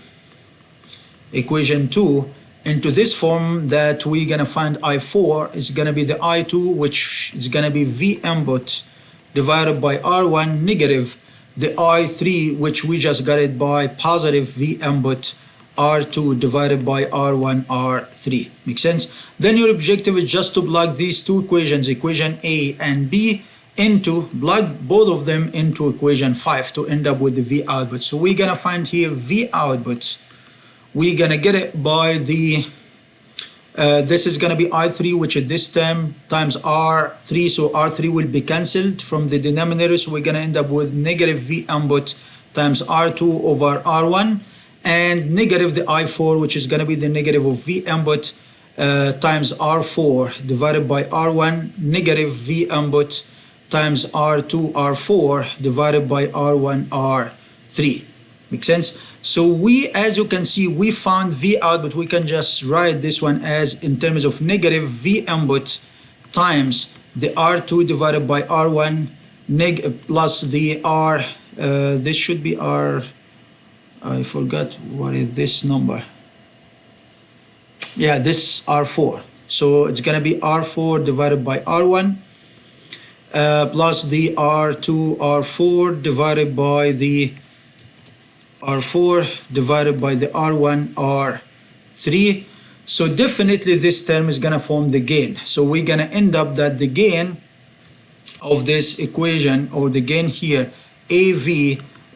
2 into this form that we're gonna find I4 is gonna be the I2, which is gonna be V input divided by R1 negative the I3, which we just got it by positive V input R2 divided by R1 R3. Make sense? Then your objective is just to plug these two equations, equation A and B, plug both of them into equation 5 to end up with the V output. So we're gonna find here V output. We're gonna get it by the this is gonna be I3, which is this term times R3, so R3 will be cancelled from the denominator, so we're gonna end up with negative V input times R2 over R1, and negative the I4, which is gonna be the negative of V input times R4 divided by R1, negative V input times R2 R4 divided by R1 R3. Make sense? So we, as you can see, we found V output. We can just write this one as in terms of negative V input times the R2 divided by R1 plus the R, this should be R, I forgot what is this number. Yeah, this R4. So it's gonna be R4 divided by R1 plus the R2 R4 divided by the R4 divided by the R1 R3. So definitely this term is going to form the gain. So we're going to end up that the gain of this equation, or the gain here, AV,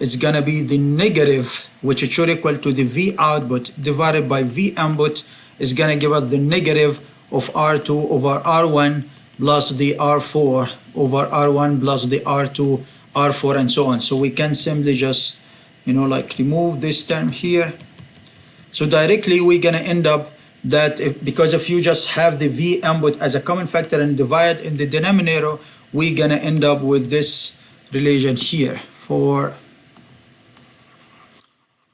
is going to be the negative, which it should equal to the V output divided by V input, is going to give us the negative of R2 over R1 plus the R4 over R1 plus the R2, R4, and so on. So we can simply just, like remove this term here. So directly we're going to end up that because if you just have the V input as a common factor and divide in the denominator, we're going to end up with this relation here for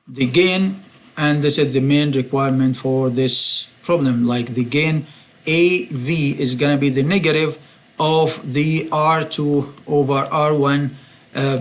the gain, and this is the main requirement for this problem. Like the gain AV is going to be the negative of the R2 over R1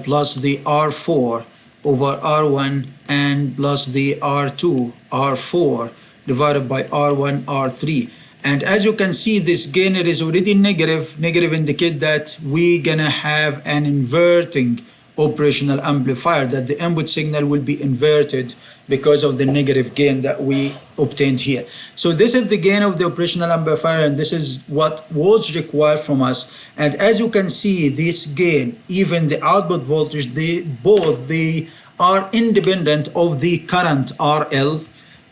plus the R4 over R1 and plus the R2 R4 divided by R1 R3. And as you can see, this gain, it is already negative. Negative indicate that we're gonna have an inverting operational amplifier, that the input signal will be inverted because of the negative gain that we obtained here. So this is the gain of the operational amplifier, and this is what was required from us. And as you can see, this gain, even the output voltage, they are independent of the current RL,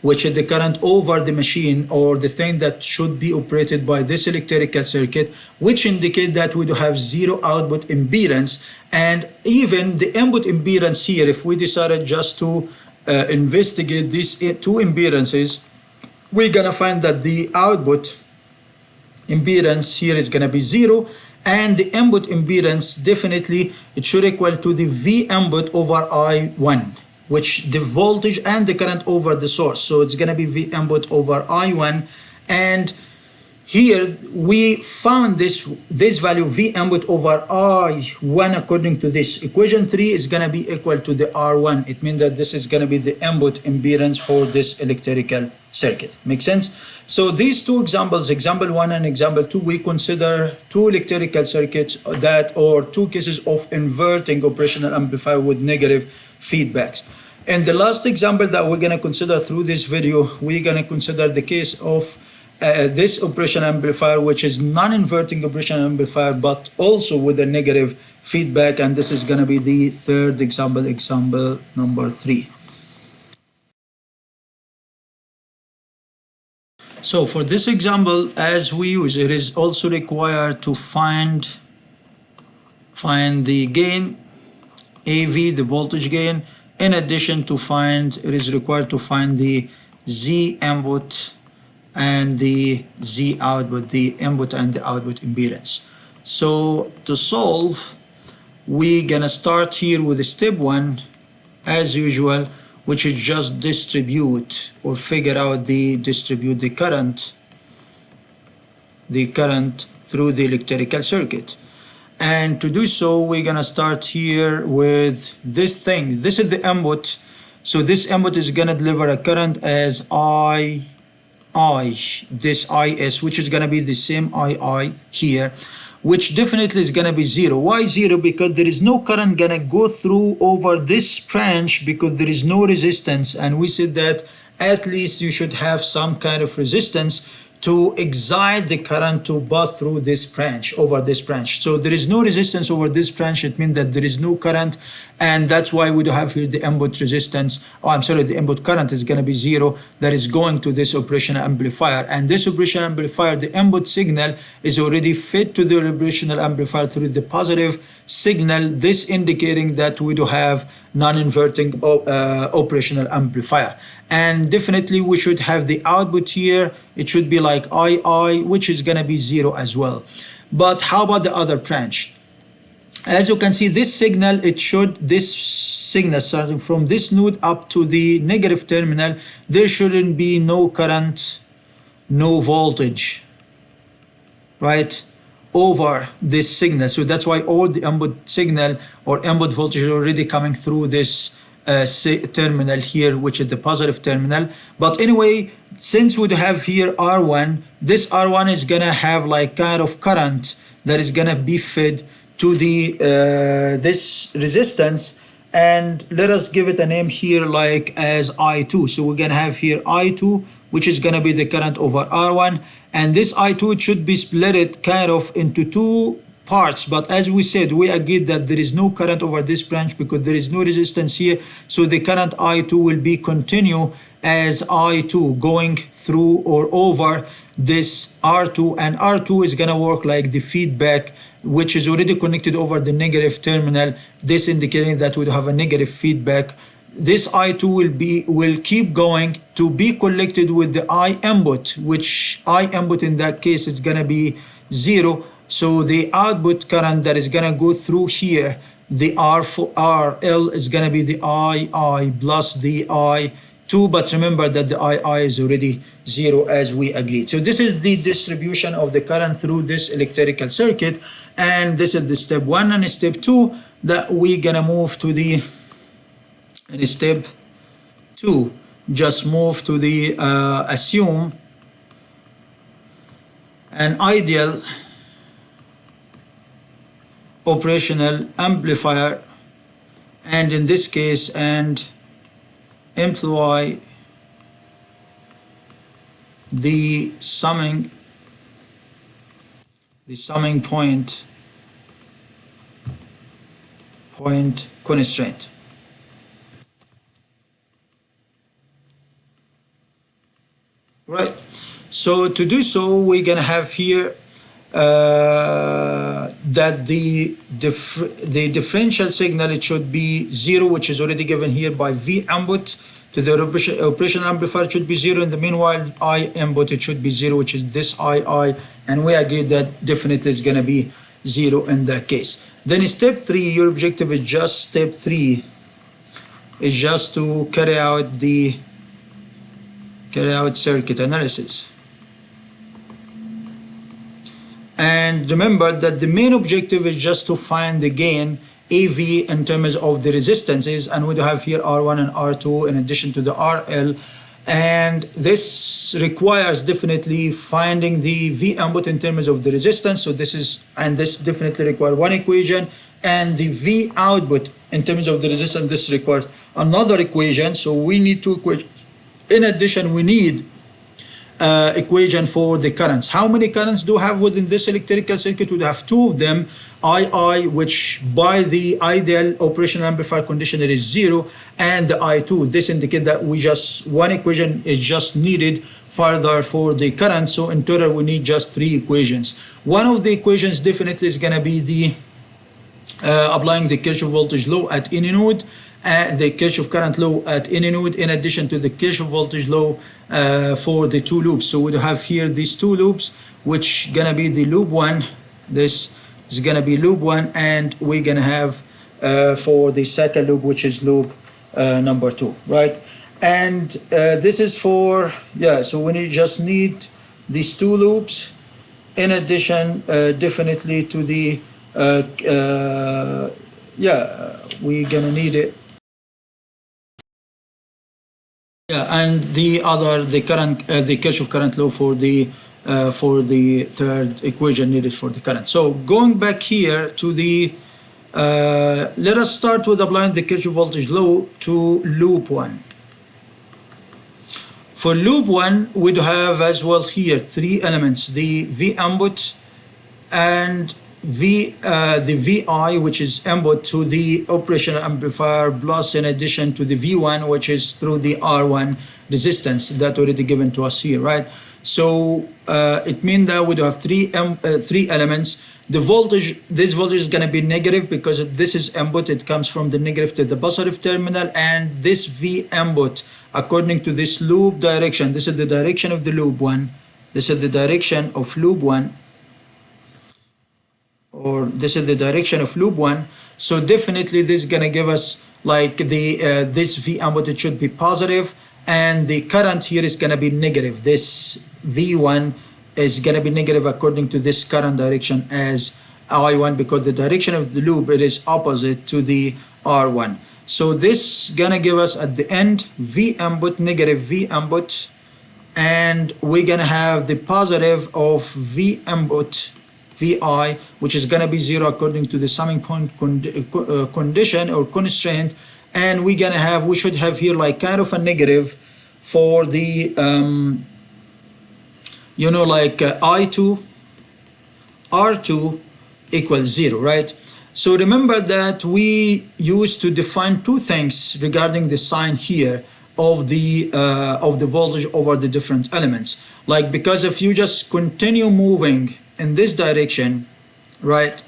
which is the current over the machine, or the thing that should be operated by this electrical circuit, which indicate that we do have zero output impedance. And even the input impedance here, if we decided just to investigate these two impedances, we're gonna find that the output impedance here is gonna be zero, and the input impedance, definitely it should equal to the V input over I1, which the voltage and the current over the source. So it's gonna be V input over I1, and here we found this value V input over I1 according to this equation 3 is gonna be equal to the R1. It means that this is gonna be the input impedance for this electrical circuit. Make sense? So these two examples, example 1 and example 2, we consider two electrical circuits or two cases of inverting operational amplifier with negative feedbacks. And the last example that we're going to consider through this video, we're going to consider the case of this operational amplifier, which is non-inverting operational amplifier, but also with a negative feedback. And this is going to be the third example, example number 3. So for this example, as we use, it is also required to find the gain, AV, the voltage gain. In addition to it is required to find the Z input and the Z output, the input and the output impedance. So to solve, we're gonna start here with step 1, as usual, which is just distribute or figure out distribute the current through the electrical circuit. And to do so, we're gonna start here with this thing. This is the input. So this input is gonna deliver a current as this IS, which is gonna be the same II here, which definitely is gonna be 0. Why 0? Because there is no current gonna go through over this branch because there is no resistance. And we said that at least you should have some kind of resistance to excite the current to pass through this branch, over this branch. So there is no resistance over this branch. It means that there is no current, and that's why we do have here the input resistance. The input current is going to be 0. That is going to this operational amplifier, and this operational amplifier, the input signal is already fed to the operational amplifier through the positive signal. This indicating that we do have non-inverting operational amplifier. And definitely we should have the output here. It should be like II, which is gonna be 0 as well. But how about the other branch? As you can see, this signal, this signal starting from this node up to the negative terminal, there shouldn't be no current, no voltage, right, over this signal. So that's why all the input signal or input voltage are already coming through this terminal here, which is the positive terminal. But anyway, since we have here R1, this R1 is gonna have like kind of current that is gonna be fed to the this resistance, and let us give it a name here like as I2. So we're gonna have here I2, which is going to be the current over R1, and this I2 it should be split kind of into two parts, but as we said, we agreed that there is no current over this branch because there is no resistance here, so the current I2 will be continue as I2 going through or over this R2, and R2 is gonna work like the feedback, which is already connected over the negative terminal, this indicating that we have a negative feedback. This I2 will keep going to be collected with the I input, which I input in that case is gonna be 0. So the output current that is gonna go through here, the RL is gonna be the II plus the I2, but remember that the II is already 0 as we agreed. So this is the distribution of the current through this electrical circuit, and this is the step 1. And step 2 that we're gonna move to the in step 2, just move to the assume an ideal operational amplifier, and in this case and employ the summing point constraint. Right, so to do so, we're gonna have here that the differential signal, it should be 0, which is already given here by V input to the operational amplifier, it should be 0. In the meanwhile, I input, it should be 0, which is this II, and we agreed that definitely is gonna be 0 in that case. Then step 3, your objective is just step 3 is just to carry out circuit analysis. And remember that the main objective is just to find the gain AV in terms of the resistances, and we have here R1 and R2 in addition to the RL, and this requires definitely finding the V input in terms of the resistance. So this definitely requires one equation, and the V output in terms of the resistance, this requires another equation. So we need two equations. In addition, we need equation for the currents. How many currents do we have within this electrical circuit? We have two of them. II, which by the ideal operational amplifier condition it is 0, and the I2. This indicates that one equation is just needed further for the current. So in total we need just 3 equations. One of the equations definitely is going to be the applying the Kirchhoff voltage law at any node, the Kirchhoff current law at any node, in addition to the Kirchhoff voltage law for the 2 loops. So we have here these 2 loops, which gonna be the loop 1. This is gonna be loop 1, and we're gonna have for the second loop, which is loop number 2, right? And this is for, so we just need these 2 loops, in addition definitely to the we're gonna need it. And the Kirchhoff current law for the third equation needed for the current. So going back here to the let us start with applying the Kirchhoff voltage law to loop 1. For loop 1, we'd have as well here 3 elements: the V input and the VI, which is input to the operational amplifier, plus in addition to the V1, which is through the R1 resistance that already given to us here, right? So it means that we have 3 elements. The voltage, this voltage is going to be negative because this is input, it comes from the negative to the positive terminal, and this V input, according to this loop direction, this is the direction of the loop 1, this is the direction of loop 1, or this is the direction of loop 1. So definitely this is going to give us like the this V input, it should be positive, and the current here is going to be negative. This V1 is going to be negative according to this current direction as I1, because the direction of the loop, it is opposite to the R1. So this is going to give us at the end V input, negative V input, and we're going to have the positive of V input, VI, which is going to be 0 according to the summing point condition or constraint, and we should have here like kind of a negative for the I2 R2 equals 0, right? So remember that we used to define two things regarding the sign here of the voltage over the different elements. Like, because if you just continue moving in this direction, right,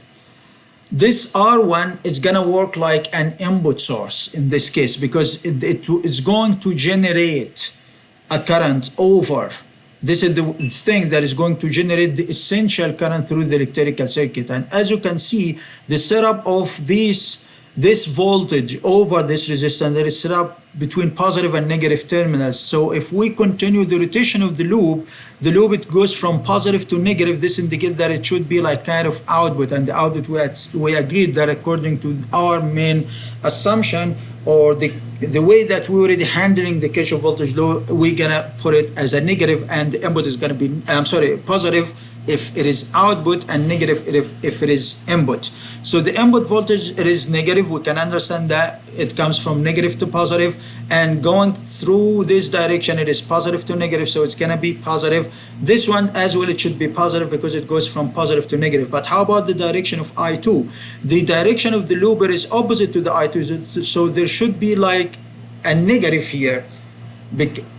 this R1 is gonna work like an input source in this case, because it's going to generate a current over. This is the thing that is going to generate the essential current through the electrical circuit. And as you can see, the setup of this voltage over this resistance, there is set up between positive and negative terminals. So if we continue the rotation of the loop it goes from positive to negative. This indicates that it should be like kind of output, and the output we agreed that according to our main assumption, or the way that we already handling the Kirchhoff voltage law, we're gonna put it as a negative, and the input is gonna be positive if it is output, and negative if it is input. So the input voltage, it is negative. We can understand that it comes from negative to positive, and going through this direction it is positive to negative, so it's gonna be positive. This one as well, it should be positive because it goes from positive to negative. But how about the direction of I2? The direction of the loop is opposite to the I2, so there should be like a negative here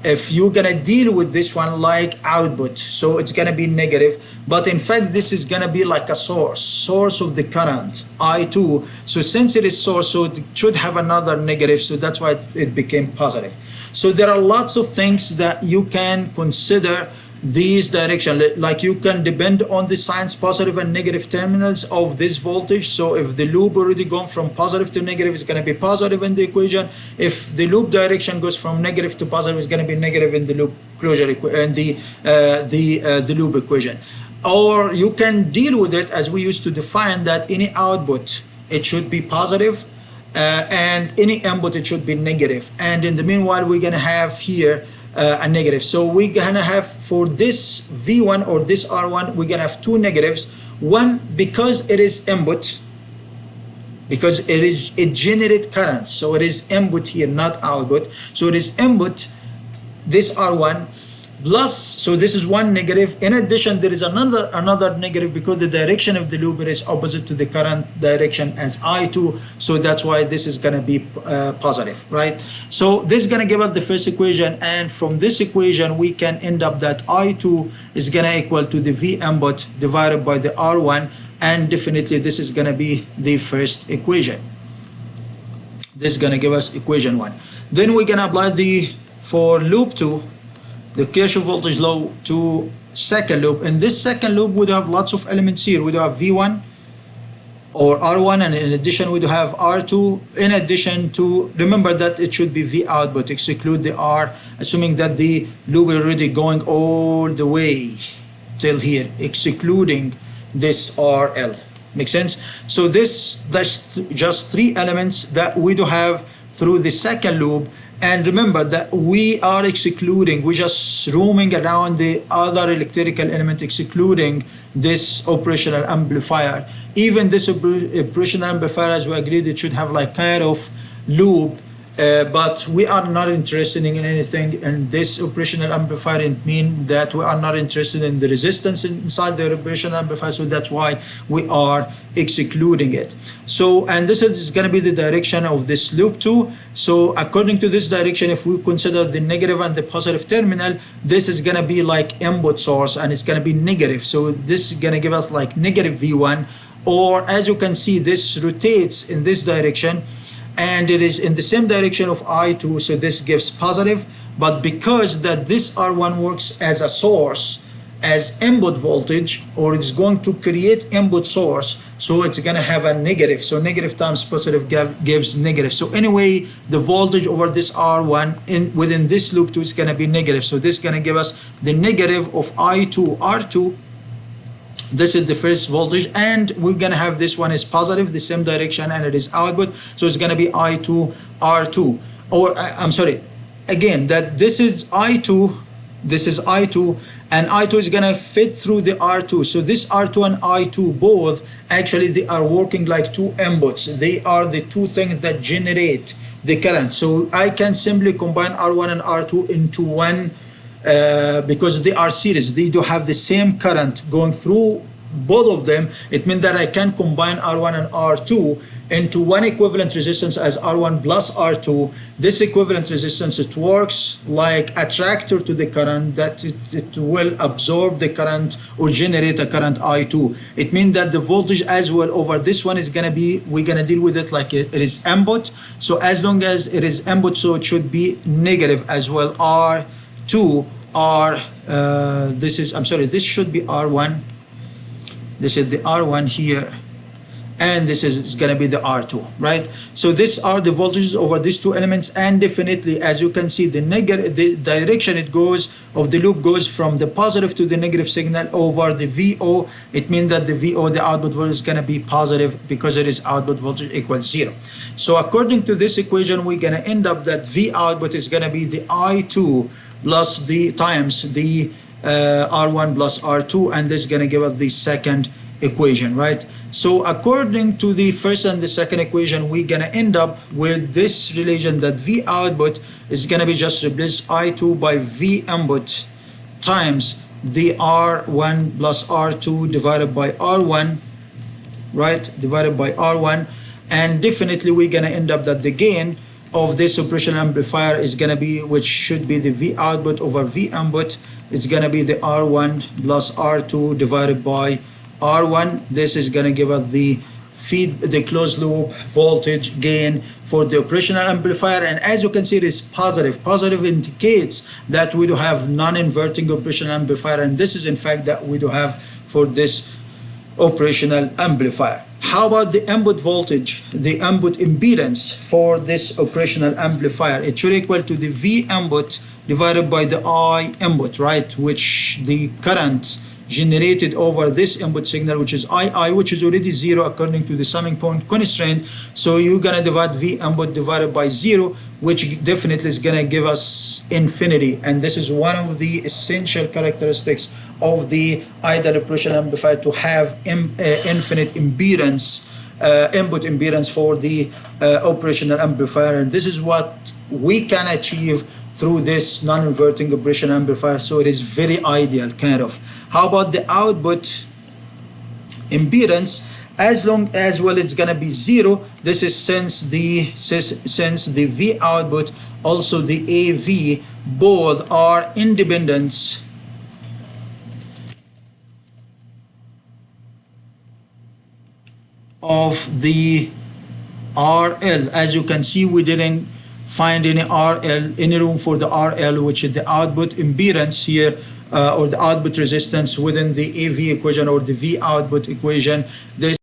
if you're gonna deal with this one like output, so it's gonna be negative. But in fact this is gonna be like a source of the current I2, so since it is source, so it should have another negative, so that's why it became positive. So there are lots of things that you can consider these direction, like you can depend on the signs positive and negative terminals of this voltage. So if the loop already gone from positive to negative, it's going to be positive in the equation. If the loop direction goes from negative to positive, it's going to be negative in the loop closure and the loop equation. Or you can deal with it as we used to define that any output it should be positive, and any input it should be negative, and in the meanwhile we're going to have here a negative. So we're gonna have for this V1 or this R1, we're gonna have two negatives. One, because it is input, because it generates current, so it is input here, not output. So it is input, this R1, plus, so this is one negative. In addition, there is another negative because the direction of the loop is opposite to the current direction as I2, so that's why this is going to be positive, right? So this is going to give us the first equation, and from this equation we can end up that I2 is going to equal to the V input divided by the R1, and definitely this is going to be the first equation. This is going to give us equation 1. Then we're going to apply for loop 2, the Kirchhoff voltage law to second loop. In this second loop, we do have lots of elements here. We do have V1 or R1, and in addition, we do have R2. In addition to, remember that it should be V output, exclude the R, assuming that the loop is already going all the way till here, excluding this RL. Make sense? So that's just three elements that we do have through the second loop. And remember that we are excluding, we're just roaming around the other electrical element, excluding this operational amplifier. Even this operational amplifier, as we agreed, it should have like kind of loop, but we are not interested in anything in this operational amplifier. It means that we are not interested in the resistance inside the operational amplifier, so that's why we are excluding it. So, and this is going to be the direction of this loop 2. So according to this direction, if we consider the negative and the positive terminal, this is going to be like input source, and it's going to be negative. So this is going to give us like negative V1, or as you can see, this rotates in this direction, and it is in the same direction of I2, so this gives positive. But because that this R1 works as a source, as input voltage, or it's going to create input source, so it's going to have a negative. So negative times positive gives negative. So anyway, the voltage over this R1 within this loop 2 is going to be negative. So this is going to give us the negative of I2 R2. This is the first voltage, and we're going to have this one is positive, the same direction, and it is output, so it's going to be I2 R2. Or I'm sorry, again, that this is I2, this is I2, and I2 is going to fit through the R2. So this R2 and I2 both, actually they are working like two inputs. They are the two things that generate the current. So I can simply combine R1 and R2 into one, because they are series. They do have the same current going through both of them. It means that I can combine R1 and R2 into one equivalent resistance as R1 plus R2. This equivalent resistance, it works like attractor to the current, that it will absorb the current or generate a current I2. It means that the voltage as well over this one is going to be, we're going to deal with it like it is input. So as long as it is input, so it should be negative as well. R2 this should be R1. This is the R1 here, and this is going to be the R2, right? So these are the voltages over these two elements, and definitely, as you can see, the direction it goes of the loop goes from the positive to the negative signal over the VO. It means that the VO, the output voltage, is going to be positive because it is output voltage equals 0. So according to this equation, we're going to end up that V output is going to be the I2 plus the times the R1 plus R2, and this is going to give us the second equation, right? So according to the first and the second equation, we're going to end up with this relation that V output is going to be just replace I2 by V input times the R1 plus R2 divided by R1, right? Divided by R1, and definitely we're going to end up that the gain of this operational amplifier is going to be, which should be the V output over V input. It's going to be the R1 plus R2 divided by R1. This is going to give us the closed loop voltage gain for the operational amplifier. And as you can see, it is positive. Positive indicates that we do have non-inverting operational amplifier, and this is in fact that we do have for this operational amplifier. How about the input voltage, the input impedance for this operational amplifier? It should equal to the V input divided by the I input, right? Which the current generated over this input signal, which is II, which is already 0 according to the summing point constraint. So you're going to divide V input divided by 0, which definitely is going to give us infinity. And this is one of the essential characteristics of the ideal operational amplifier, to have infinite impedance, input impedance for the operational amplifier. And this is what we can achieve through this non-inverting operational amplifier. So it is very ideal, kind of. How about the output impedance? As long as well it's gonna be 0. This is since the V output, also the AV, both are independent of the RL. As you can see, we didn't find any room for the RL, which is the output impedance here, or the output resistance within the AV equation or the V output equation. This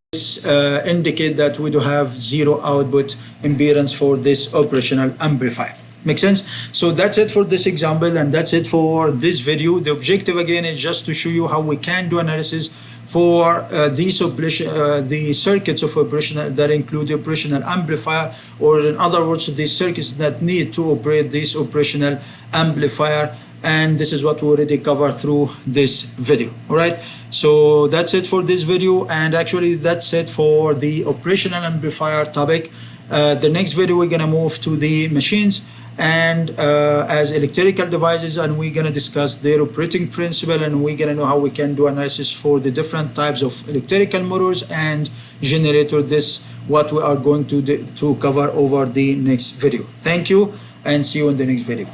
indicate that we do have 0 output impedance for this operational amplifier. Make sense? So that's it for this example, and that's it for this video. The objective again is just to show you how we can do analysis for the circuits of operational that include the operational amplifier, or in other words, the circuits that need to operate this operational amplifier. And this is what we already covered through this video. All right, so that's it for this video, and actually that's it for the operational amplifier topic. The next video we're gonna move to the machines and as electrical devices, and we're going to discuss their operating principle, and we're going to know how we can do analysis for the different types of electrical motors and generator. This what we are going to cover over the next video. Thank you, and see you in the next video.